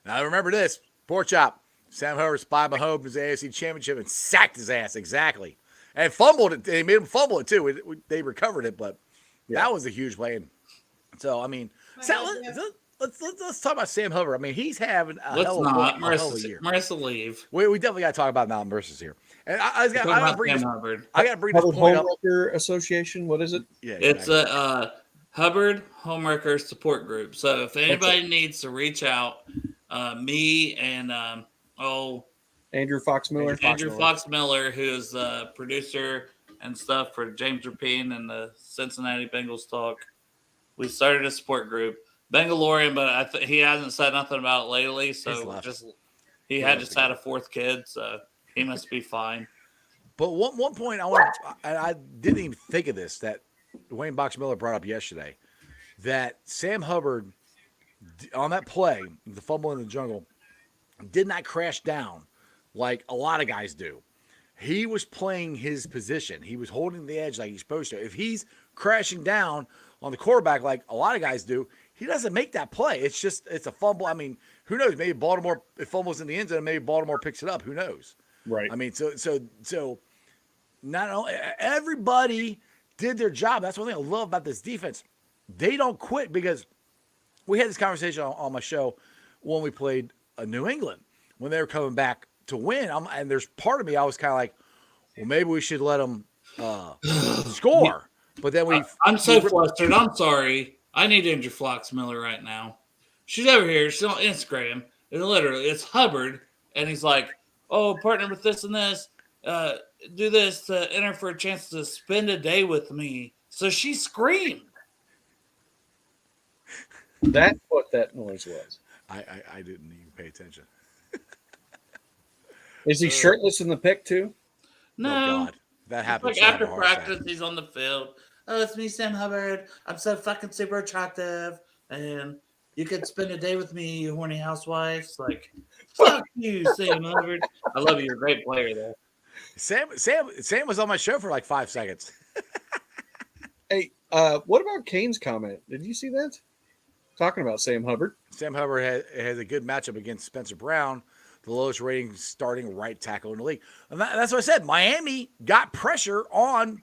Now remember this: Pork Chop. Sam Hubbard spied Mahomes in the AFC Championship and sacked his ass exactly. And fumbled it. They made him fumble it too. They recovered it, but that was a huge play. And so I mean, let's talk about Sam Hubbard. I mean, he's having a hell of a year. Marissa leave. We definitely got to talk about Mountain versus here. And I got to bring this Hubbard point up. Homewrecker Association. What is it? Yeah, it's a Hubbard Homewrecker Support Group. So if anybody needs to reach out, me and Andrew Fox Miller. Andrew Fox Miller, who is the producer and stuff for James Rapine and the Cincinnati Bengals Talk. We started a support group, Bengalorian, but he hasn't said nothing about it lately. So he had just had a 4th kid, so he must be fine. But one point I didn't even think of this that Dwayne Box Miller brought up yesterday, that Sam Hubbard on that play, the fumble in the jungle, did not crash down like a lot of guys do. he was playing his position. He was holding the edge like he's supposed to. If he's crashing down on the quarterback like a lot of guys do, he doesn't make that play. It's a fumble. I mean, who knows? Maybe Baltimore fumbles in the end zone. Maybe Baltimore picks it up. Who knows? Right. I mean, so not only everybody did their job. That's one thing I love about this defense. They don't quit, because we had this conversation on my show when we played New England when they were coming back to win. And there's part of me, I was kind of like, well, maybe we should let them score. But then I'm so flustered. I'm sorry. I need Andrew Fox Miller right now. She's over here. She's on Instagram. And literally, it's Hubbard. And he's like, oh, partner with this and this. Do this to enter for a chance to spend a day with me. So she screamed. That's what that noise was. I didn't even pay attention. Is he shirtless in the pic too? No. Oh, God. That happens. Like after practice, he's on the field. Oh, it's me, Sam Hubbard. I'm so fucking super attractive. And you could spend a day with me, you horny housewives. Like, fuck you, Sam Hubbard. I love you. You're a great player, though. Sam was on my show for like 5 seconds. Hey, what about Kane's comment? Did you see that? Talking about Sam Hubbard. Sam Hubbard has a good matchup against Spencer Brown, the lowest rating starting right tackle in the league. And that's what I said. Miami got pressure on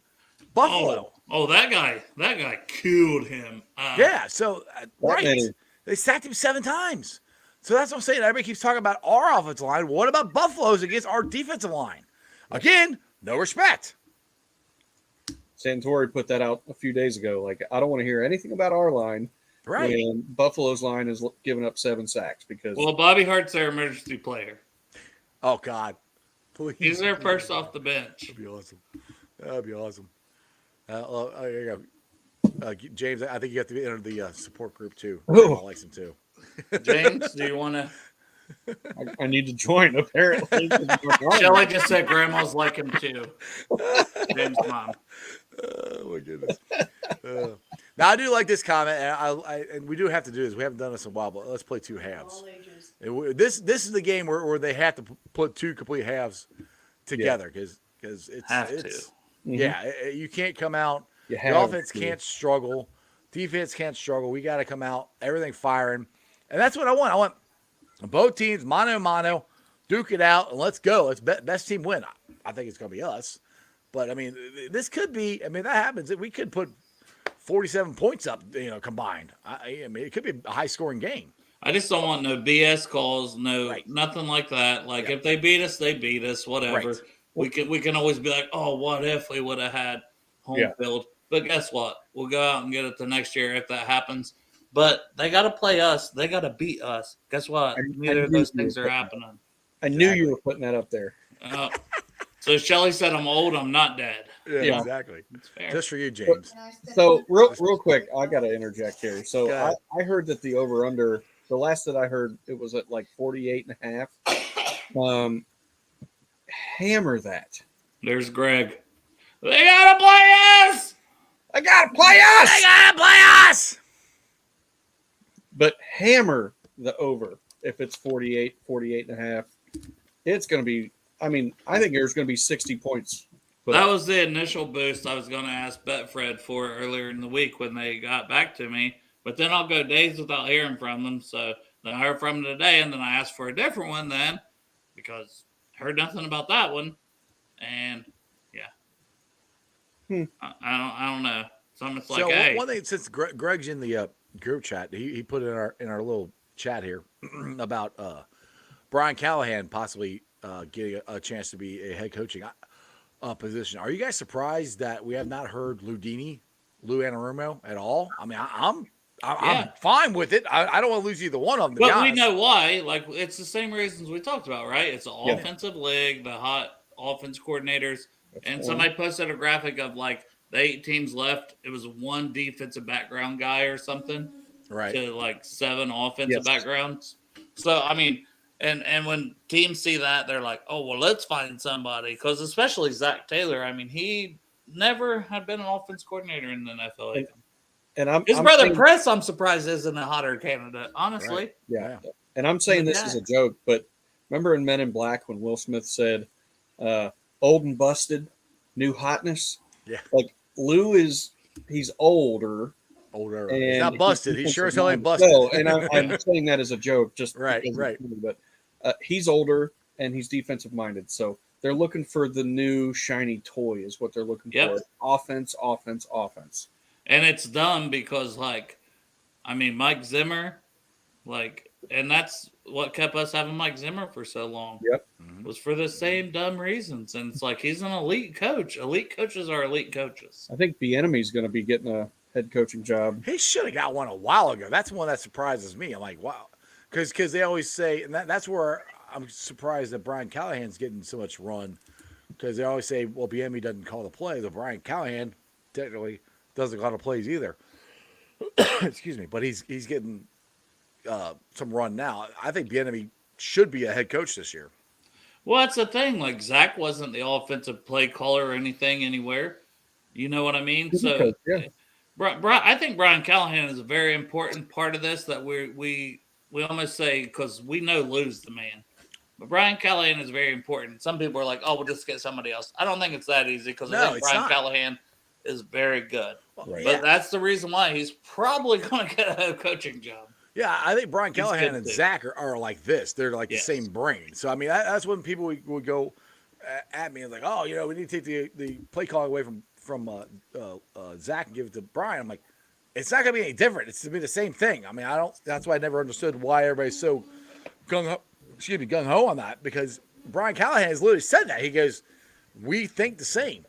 Buffalo. Oh, that guy killed him. Yeah, so right. They sacked him 7 times. So that's what I'm saying. Everybody keeps talking about our offensive line. What about Buffalo's against our defensive line? Again, no respect. Santori put that out a few days ago. Like, I don't want to hear anything about our line. Right. And Buffalo's line is giving up 7 sacks because. Well, Bobby Hart's their emergency player. Oh, God. Please. He's their first off the bench. That'd be awesome. That'd be awesome. James, I think you have to enter the support group too. I like him too. James, do you want to? I need to join, apparently. Shelly just said grandma's like him too. James' mom. Oh, my goodness. Now, I do like this comment, and we do have to do this. We haven't done this in a while, but let's play 2 halves. This is the game where they have to put 2 complete halves together because it's yeah, you can't come out. The offense can't struggle. Defense can't struggle. We got to come out, everything firing. And that's what I want. I want both teams, mano a mano, duke it out, and let's go. Let's best team win. I think it's going to be us. But, I mean, this could be – I mean, that happens. We could put 47 points up, combined. I mean, it could be a high-scoring game. I just don't want no BS calls, nothing like that. Like, if they beat us, they beat us, whatever. Right. We can always be like, oh, what if we would have had home field? But guess what? We'll go out and get it the next year if that happens. But they got to play us. They got to beat us. Guess what? Neither of those things are happening. I knew you were putting that up there. So Shelly said I'm old. I'm not dead. Yeah. Exactly. That's fair. Just for you, James. So real quick, I got to interject here. So I heard that the over-under, the last that I heard, it was at like 48.5. Hammer that. There's Greg. They got to play us. They got to play us. They got to play us. But hammer the over if it's 48.5. It's going to be, I mean, I think there's going to be 60 points. That was the initial boost I was going to ask Betfred for earlier in the week when they got back to me. But then I'll go days without hearing from them. So then I heard from them today, and then I asked for a different one then because I heard nothing about that one. And, yeah. I don't know. So I'm just like, hey. One thing, since Greg's in the group chat, he put in our little chat here about Brian Callahan possibly getting a chance to be a head coaching position. Are you guys surprised that we have not heard Lou Anarumo at all? I mean, I'm fine with it. I don't want to lose either one of them. But we know why. Like, it's the same reasons we talked about, right? It's an offensive league, the hot offense coordinators. And somebody posted a graphic of like the 8 teams left. It was 1 defensive background guy or something, right? To like 7 offensive backgrounds. So I mean, and when teams see that, they're like, oh well, let's find somebody, because especially Zach Taylor. I mean, he never had been an offense coordinator in the NFL. And his brother Chris, I'm surprised isn't a hotter candidate, honestly. Right. Yeah, and I'm saying this is a joke, but remember in Men in Black when Will Smith said, old and busted, new hotness. Yeah. Like Lou he's older. Older. And He's not busted. He sure as hell ain't defensive minded. busted. No, and I'm saying that as a joke, just Right, because right. it's funny, but he's older and he's defensive minded. So they're looking for the new shiny toy, is what they're looking Yep. for. Offense, offense, offense. And it's dumb because, like, I mean, Mike Zimmer, like, and that's what kept us having Mike Zimmer for so long. Yep. Was for the same dumb reasons. And it's like he's an elite coach. Elite coaches are elite coaches. I think the enemy's going to be getting a head coaching job. He should have got one a while ago. That's one that surprises me. I'm like, wow, because they always say, and that's where I'm surprised that Brian Callahan's getting so much run, because they always say, well, Bieniemy doesn't call the plays. Well, Brian Callahan technically doesn't call the plays either. Excuse me, but he's getting some run now. I think Bieniemy should be a head coach this year. Well, that's the thing. Like, Zach wasn't the offensive play caller or anything anywhere. You know what I mean? So, yeah. I think Brian Callahan is a very important part of this that we almost say, because we know Lou's the man. But Brian Callahan is very important. Some people are like, oh, we'll just get somebody else. I don't think it's that easy, because I think Brian Callahan is very good. Right. But that's the reason why he's probably going to get a head coaching job. Yeah, I think Brian Callahan and Zach are like this. They're like the same brain. So, I mean, that's when people would go at me and like, oh, we need to take the play calling away from Zach and give it to Brian. I'm like, it's not going to be any different. It's to be the same thing. I mean, that's why I never understood why everybody's so gung-ho on that, because Brian Callahan has literally said that. He goes, we think the same,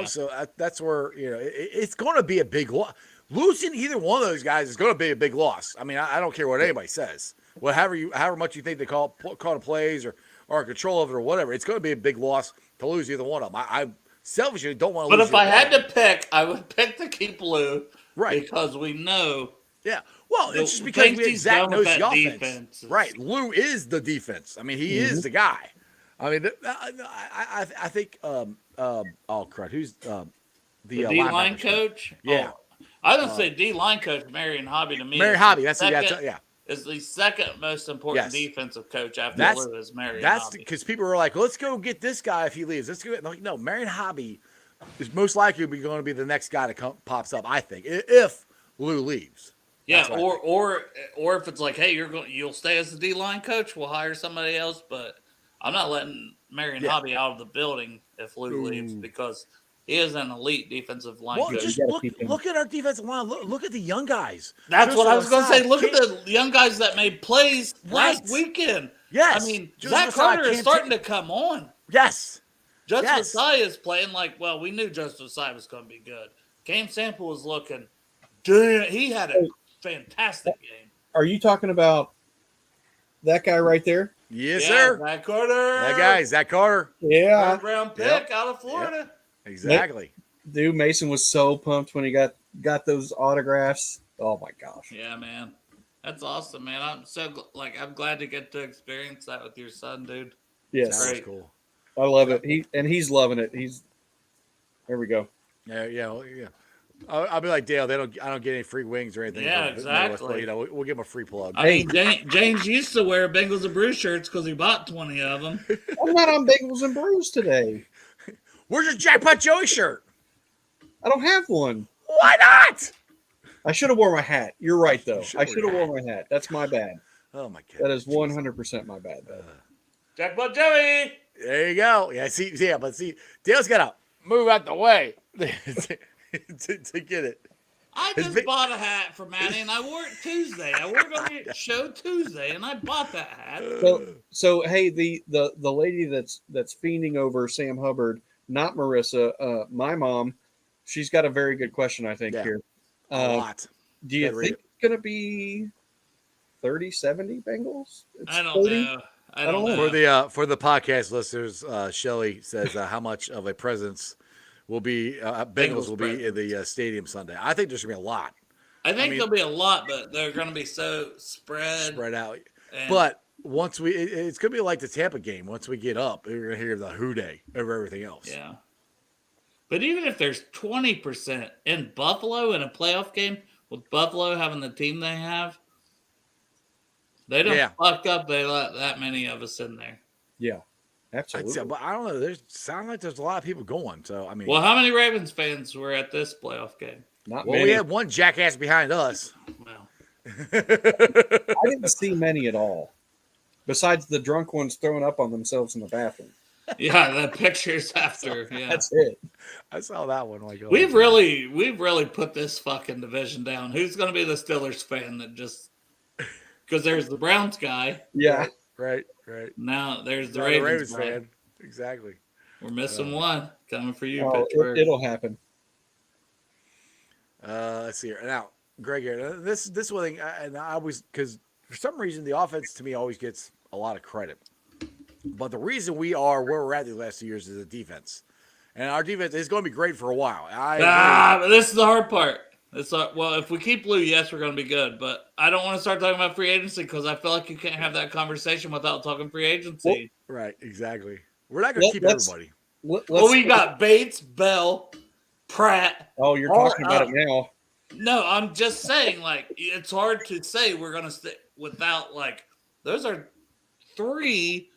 So that's where, it's going to be a big loss. Losing either one of those guys is going to be a big loss. I mean, I don't care what anybody says. However much you think they call the plays or are in control of it or whatever, it's going to be a big loss to lose either one of them. I selfishly don't want to lose. But if I had to pick, I would pick to keep Lou. Right. Because we know. Yeah. Well, it's just because Zach knows the offense. Defense. Right. Lou is the defense. I mean, he is the guy. I mean, I think, oh, crud. Who's the D-line coach? Yeah. Oh, I was going to say D-line coach, Marion Hobby, to me. Marion Hobby. That's yeah. Is the second most important defensive coach after Lou is Marion Hobby. That's because people are like, let's go get this guy if he leaves. Let's go. Like, no, Marion Hobby is most likely going to be the next guy that pops up, I think, if Lou leaves. Yeah, or if it's like, hey, you'll stay as the D-line coach, we'll hire somebody else, but I'm not letting Marion Hobby out of the building if Lou leaves, because he is an elite defensive line coach. Just look at our defensive line. Look at the young guys. That's what I was going to say. Look at the young guys that made plays last weekend. Yes. I mean, Zach Carter is starting to come on. Yes. Justin Messiah is playing like, well, we knew Justin Messiah was going to be good. Cam Sample was looking, dude, he had a fantastic game. Are you talking about that guy right there? Yes, sir. Zach Carter. That guy, Zach Carter. Yeah. Third round pick out of Florida. Yep. Exactly. Dude, Mason was so pumped when he got those autographs. Oh my gosh. Yeah, man. That's awesome, man. I'm so I'm glad to get to experience that with your son, dude. Yes. That's cool. I love it. He's loving it. There we go. Yeah. I'll be like Dale. I don't get any free wings or anything. Yeah, exactly. We'll give him a free plug. I mean, James used to wear Bengals and Brews shirts because he bought 20 of them. I'm not on Bengals and Brews today. Where's your Jackpot Joey shirt? I don't have one. Why not? I should have worn my hat. You're right, though. I should have worn my hat. That's my bad. Oh my god. That is 100% my bad. Jackpot Joey. There you go. Yeah. But Dale's got to move out the way to get it. I just bought a hat for Maddie, and I wore it Tuesday. I wore it on the show Tuesday, and I bought that hat. So hey, the lady that's fiending over Sam Hubbard, not Marissa, my mom, she's got a very good question, I think, here. A lot. Do you think it's going to be 30-70 Bengals? I don't know. I don't know. For the podcast listeners, Shelly says how much of a presence will be Bengals will be in the stadium Sunday. I think there's going to be a lot. I think there'll be a lot, but they're going to be so spread out. But once it's going to be like the Tampa game. Once we get up, you're going to hear the hooday over everything else. Yeah. But even if there's 20% in Buffalo in a playoff game, with Buffalo having the team they have, they don't fuck up. They let that many of us in there. Yeah. Absolutely. But I don't know. There's sound like there's a lot of people going. So I mean, Well, how many Ravens fans were at this playoff game? Not well, many. we had one jackass behind us. Well, I didn't see many at all, besides the drunk ones throwing up on themselves in the bathroom. yeah, the pictures after. Yeah, That's it. I saw that one. Like, oh, we've really put this fucking division down. Who's going to be the Steelers fan that just because there's the Browns guy. Yeah. right. Now there's the Now Ravens, guy. fan. Exactly. We're missing one coming for you, Oh, Pittsburgh. it'll happen. Let's see here. Now, Greg here. This one thing, and I always, because for some reason the offense to me always gets a lot of credit. But the reason we are where we're at these last 2 years is the defense. And our defense is going to be great for a while. But this is the hard part. Well, if we keep Lou, yes, we're going to be good. But I don't want to start talking about free agency because I feel like you can't have that conversation without talking free agency. Right, exactly. We're not going to keep everybody. We got Bates, Bell, Pratt. Oh, you're talking about it now. No, I'm just saying, like, it's hard to say we're going to stick without, like, those are 3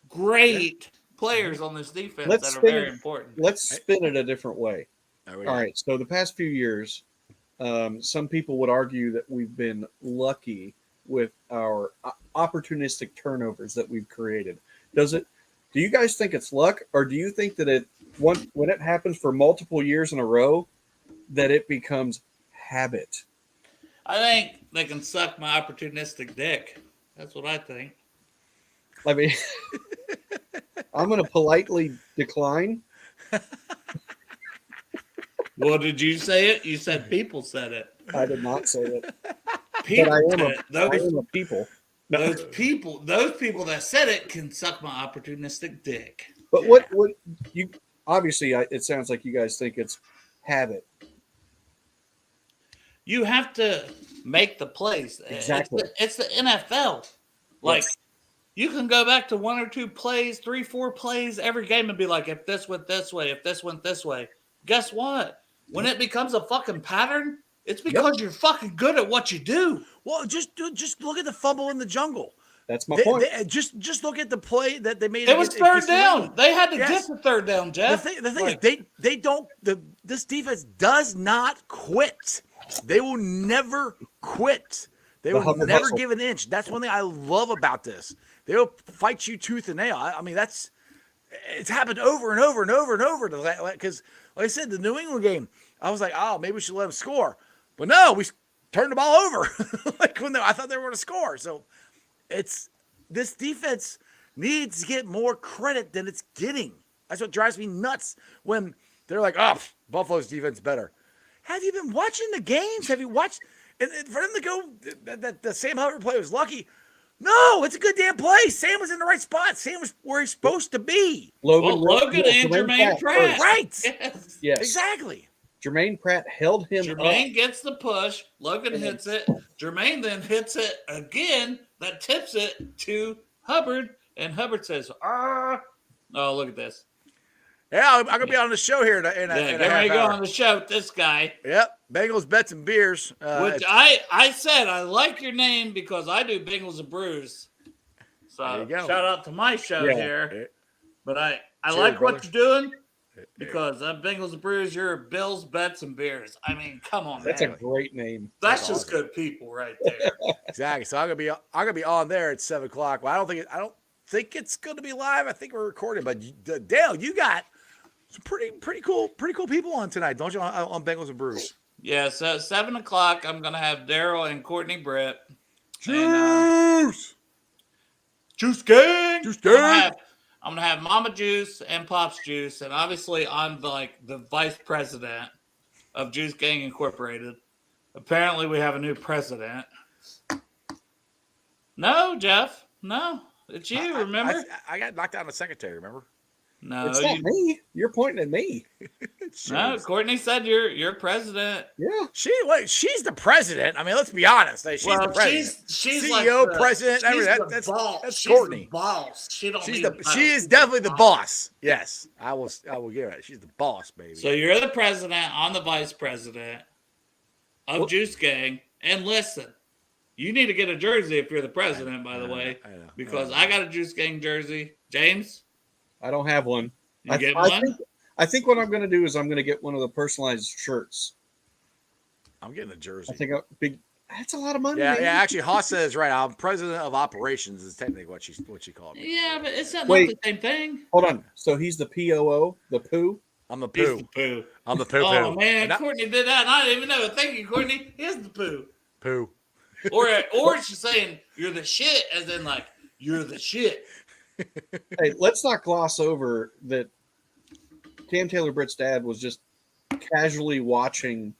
great players on this defense that are very important. Let's spin it a different way. All right. So the past few years, some people would argue that we've been lucky with our opportunistic turnovers that we've created. Do you guys think it's luck, or do you think that when it happens for multiple years in a row, that it becomes habit? I think they can suck my opportunistic dick. That's what I think. I mean, I'm going to politely decline. Well, did you say it? You said people said it. I did not say it. People But I said am it. a people. Those people that said it can suck my opportunistic dick. But what you obviously it sounds like you guys think it's habit. You have to make the plays. Exactly. It's the NFL. Like, you can go back to 1 or 2 plays, 3, 4 plays every game and be like, if this went this way, if this went this way. Guess what? When it becomes a fucking pattern, it's because you're fucking good at what you do. Well, just look at the fumble in the jungle. That's my point. Just look at the play that they made. It was third down. They had to get the third down, Jeff. The thing is, they don't. This defense does not quit. They will never quit. They will never give an inch. That's one thing I love about this. They'll fight you tooth and nail. I mean, it's happened over and over and over and over. Because, like I said, the New England game, I was like, oh, maybe we should let them score. But no, we turned the ball over. I thought they were going to score. So this defense needs to get more credit than it's getting. That's what drives me nuts when they're like, oh, Buffalo's defense better. Have you been watching the games? Have you watched? And for them to go, the Sam Hubbard play was lucky. No, it's a good damn play. Sam was in the right spot. Sam was where he's supposed to be. Logan and Jermaine Pratt. Right. Yes. Exactly. Jermaine Pratt held him Jermaine up. gets the push. Logan hits it. Jermaine then hits it again. That tips it to Hubbard. And Hubbard says, oh, look at this. Yeah, I'm going to be on the show here in a Get half ready to go hour. on the show with this guy. Yep. Bengals, bets, and beers. Which I said I like your name because I do Bengals and Brews. So shout out to my show here. But I like what you're doing because I'm Bengals and Brews. You're Bills, Bets, and Beers. I mean, come on, That's man. a great name. That's just awesome. Good people right there. Exactly. So I'm gonna be on there at 7:00. Well, I don't think it's gonna be live. I think we're recording. But Dale, you got some pretty cool people on tonight, don't you? On Bengals and Brews. Yeah, so 7:00, I'm gonna have Daryl and Courtney Britt. Juice gang. I'm gonna have Mama Juice and Pops Juice, and obviously I'm the vice president of Juice Gang Incorporated. Apparently, we have a new president. No, Jeff. No, it's you. Remember? I got knocked out as secretary. Remember? No, it's not me. You're pointing at me. No, Courtney said you're president. Yeah, she's the president. I mean, let's be honest. She's the president. She's CEO, like president. That's Courtney. The boss. She is definitely the boss. Yes, I will give it. She's the boss, baby. So you're the president. I'm the vice president of Juice Gang. And listen, You need to get a jersey if you're the president, by the way, because I got a Juice Gang jersey. James? I don't have one. You get one? I think what I'm going to do is I'm going to get one of the personalized shirts. I'm getting a jersey. I think that's a lot of money. Yeah, actually, Haas says right. I'm president of operations is technically what she called me. Yeah, but it's not the same thing. Hold on. So he's the POO, the poo? I'm the poo. He's the poo. I'm the poo. Oh, man, Courtney did that, and I didn't even know. Thank you, Courtney. He's the poo. Poo. Or she's saying, you're the shit, as in, like, you're the shit. Hey, let's not gloss over that Cam Taylor-Britt's dad was just casually watching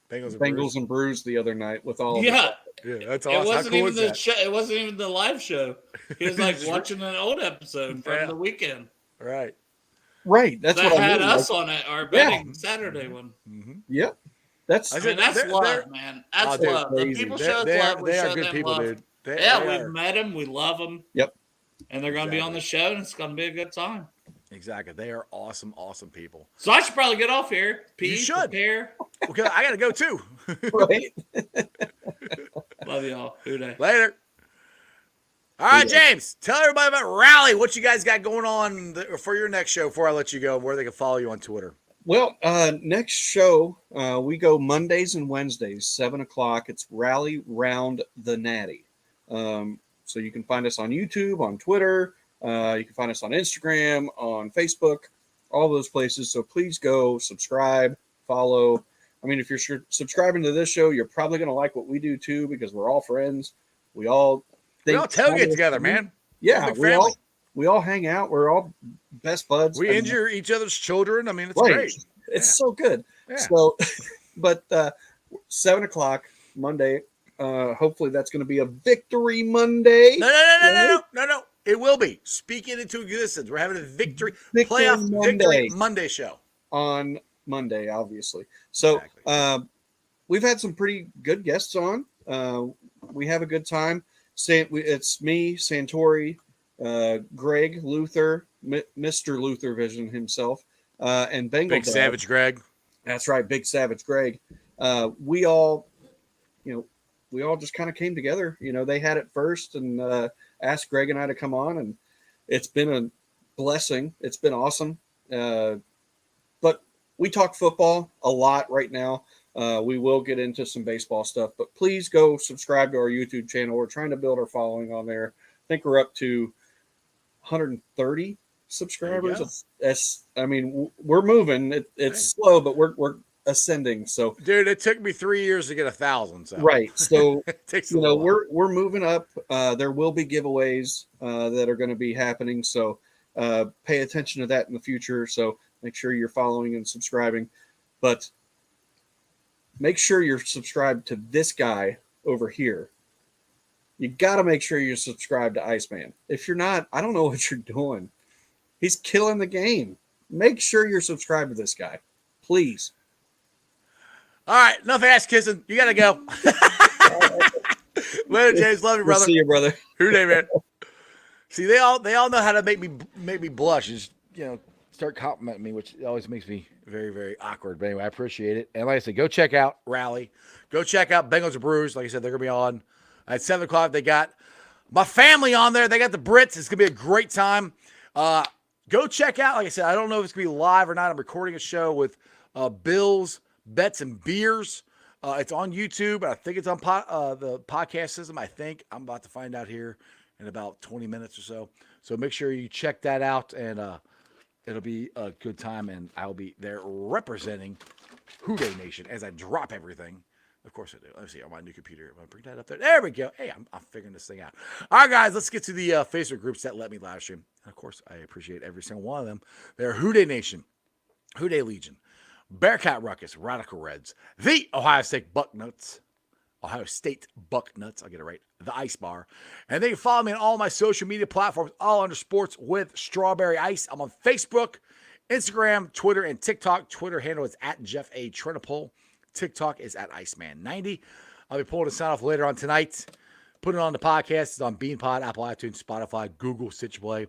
Bengals and Brews the other night with all yeah, that's awesome. It wasn't even the show. It wasn't even the live show. He was like watching an old episode from the weekend. Right. That's that what I had mean. us on it. Our betting Saturday one. Mm-hmm. Yep. That's love, man. That's love. The people show us love. We show them love. Dude. We've met them. We love them. Yep. And they're going to be on the show, and it's going to be a good time. Exactly. They are awesome, awesome people. So I should probably get off here. You should. Prepare. Okay, I got to go too. Right. Love y'all. Hooday. Later. All right, James, tell everybody about Rally. What you guys got going on for your next show before I let you go, where they can follow you on Twitter. Well, next show, we go Mondays and Wednesdays, 7 o'clock. It's Rally Round the Natty. So you can find us on YouTube, on Twitter. You can find us on Instagram, on Facebook, all those places. So please go subscribe, follow. I mean, if you're subscribing to this show, you're probably going to like what we do too, because we're all friends. We all tailgate together, man. Yeah, we all hang out. We're all best buds. We injure each other's children. I mean, it's great. It's so good. Yeah. So, but 7 o'clock Monday. Hopefully, that's going to be a victory Monday. No. It will be. Speak it into existence. We're having a victory Monday show on Monday, obviously. So we've had some pretty good guests on. We have a good time. It's me, Santori, Greg Luther, Mr. Luther Vision himself, and Bengal Big Savage Greg. That's right, Big Savage Greg. We all just kind of came together. They had it first and asked Greg and I to come on, and it's been a blessing. It's been awesome. But we talk football a lot right now. We will get into some baseball stuff, but please go subscribe to our YouTube channel. We're trying to build our following on there. I think we're up to 130 subscribers. We're moving. It's slow, but we're ascending. So, dude, it took me 3 years to get 1,000. So. Right. So, it takes we're moving up. There will be giveaways that are going to be happening. So, pay attention to that in the future. So, make sure you're following and subscribing. But make sure you're subscribed to this guy over here. You got to make sure you're subscribed to Iceman. If you're not, I don't know what you're doing. He's killing the game. Make sure you're subscribed to this guy. Please. All right. Enough ass kissing. You got to go. Later, James. Love you, brother. See you, brother. Hooday, man. See, they all know how to make me blush. Just, start complimenting me, which always makes me very, very awkward. But anyway, I appreciate it. And like I said, go check out Rally. Go check out Bengals and Brews. Like I said, they're going to be on at 7 o'clock. They got my family on there. They got the Brits. It's going to be a great time. Go check out, like I said, I don't know if it's going to be live or not. I'm recording a show with Bills, Bets, and Beers. It's on YouTube. I think it's on the podcast system. I think I'm about to find out here in about 20 minutes or so. So make sure you check that out, and it'll be a good time, and I'll be there representing Hooday Nation as I drop everything. Of course I do. Let me see on my new computer. I'm going to bring that up there. There we go. Hey, I'm figuring this thing out. All right, guys, let's get to the Facebook groups that let me live stream. And, of course, I appreciate every single one of them. They're Hooday Nation, Hooday Legion, Bearcat Ruckus, Radical Reds, the Ohio State Bucknuts, I'll get it right, the Ice Bar. And they can follow me on all my social media platforms, all under Sports with Strawberry Ice. I'm on Facebook, Instagram, Twitter, and TikTok. Twitter handle is at Jeff A. Trenopole. TikTok is at Iceman90. I'll be pulling the sound off later on tonight. Putting it on the podcast. It's on BeanPod, Apple iTunes, Spotify, Google, Stitch Play.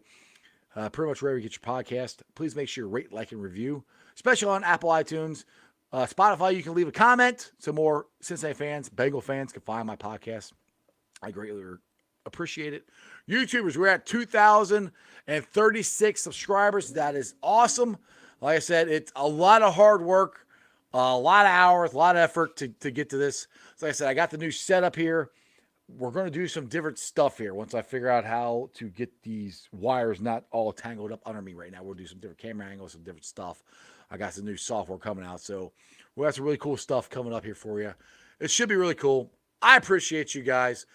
Pretty much wherever you get your podcast. Please make sure you rate, like, and review. Especially on Apple iTunes. Spotify, you can leave a comment so more Cincinnati fans, Bengal fans can find my podcast. I greatly appreciate it. YouTubers, we're at 2,036 subscribers. That is awesome. Like I said, it's a lot of hard work, a lot of hours, a lot of effort to get to this. So like I said, I got the new setup here. We're going to do some different stuff here once I figure out how to get these wires not all tangled up under me right now. We'll do some different camera angles, some different stuff. I got some new software coming out. So we got some really cool stuff coming up here for you. It should be really cool. I appreciate you guys.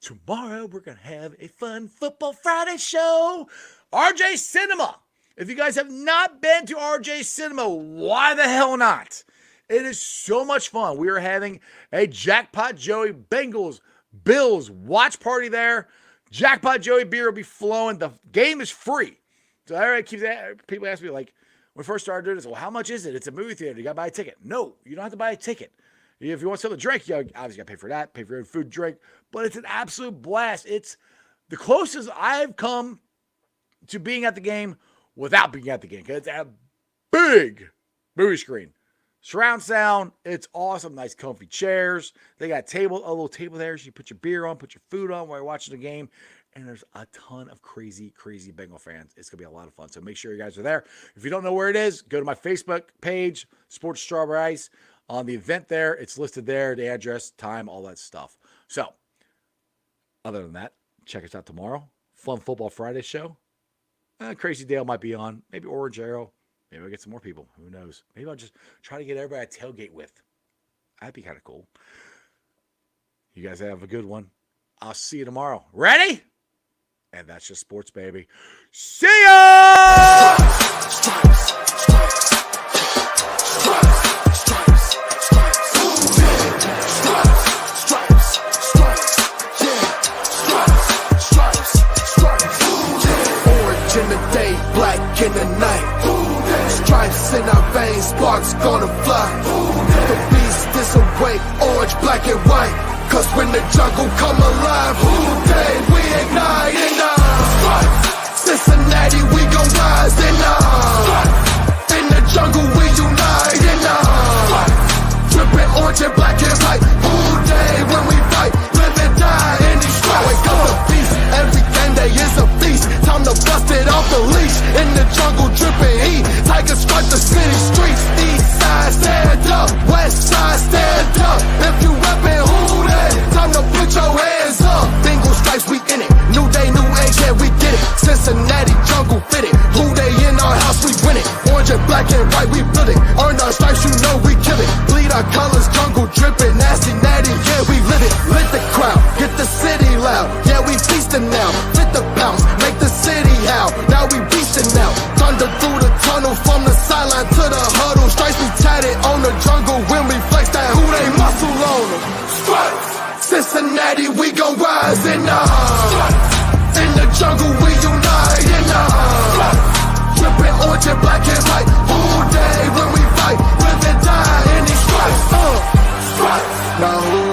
Tomorrow, we're going to have a fun Football Friday show. RJ Cinema. If you guys have not been to RJ Cinema, why the hell not? It is so much fun. We are having a Jackpot Joey Bengals Bills watch party there. Jackpot Joey beer will be flowing. The game is free. So everybody keeps people ask me, like, when we first started doing this, well, how much is it? It's a movie theater. You got to buy a ticket. No, you don't have to buy a ticket. If you want something to drink, you obviously got to pay for that, pay for your own food, drink. But it's an absolute blast. It's the closest I've come to being at the game without being at the game. Because it's a big movie screen. Surround sound, it's awesome. Nice comfy chairs. They got a little table there so you put your beer on, put your food on while you're watching the game. And there's a ton of crazy, crazy Bengal fans. It's going to be a lot of fun. So make sure you guys are there. If you don't know where it is, go to my Facebook page, Sports Strawberry Ice. On the event there, it's listed there, the address, time, all that stuff. So, other than that, check us out tomorrow. Fun Football Friday show. Crazy Dale might be on. Maybe Orange Arrow. Maybe I'll get some more people. Who knows? Maybe I'll just try to get everybody to tailgate with. That'd be kind of cool. You guys have a good one. I'll see you tomorrow. Ready? And that's just sports, baby. See ya! In the day, black in the night. Stripes in our veins, sparks gonna fly. The beast is awake, orange, black and white. Cause when the jungle come alive, day we ignite. Cincinnati, we gon' rise. In the jungle, we unite. Dripping orange and black and white. Day when we fight, live and die in these stripes. Wake up the beast, every day is a feast. Time to bust it off the leash. In the jungle, dripping heat. Tigers strike the city streets. East side, stand up. West side, stand up. If you reppin', who that? Time to put your hands up. Bengals stripes, we in it. New day, new age, yeah, we get it. Cincinnati, jungle fitted. Who they in our house, we win it. Orange and black and white, we build it. Earn our stripes, you know we kill it. Bleed our colors, jungle dripping. Nasty, natty, yeah, we lit it. Lit the crowd, get the city loud. Yeah, we feasting now. Fit the bounce, make the city howl. Now we beastin' now. Thunder through the tunnel, from the sideline to the huddle. Stripes be tatted on the jungle when we flex that who they muscle on them. Cincinnati, we gon' rise in the jungle, we unite dripping orange and black and white. All day when we fight, live and die in these stripes. Now who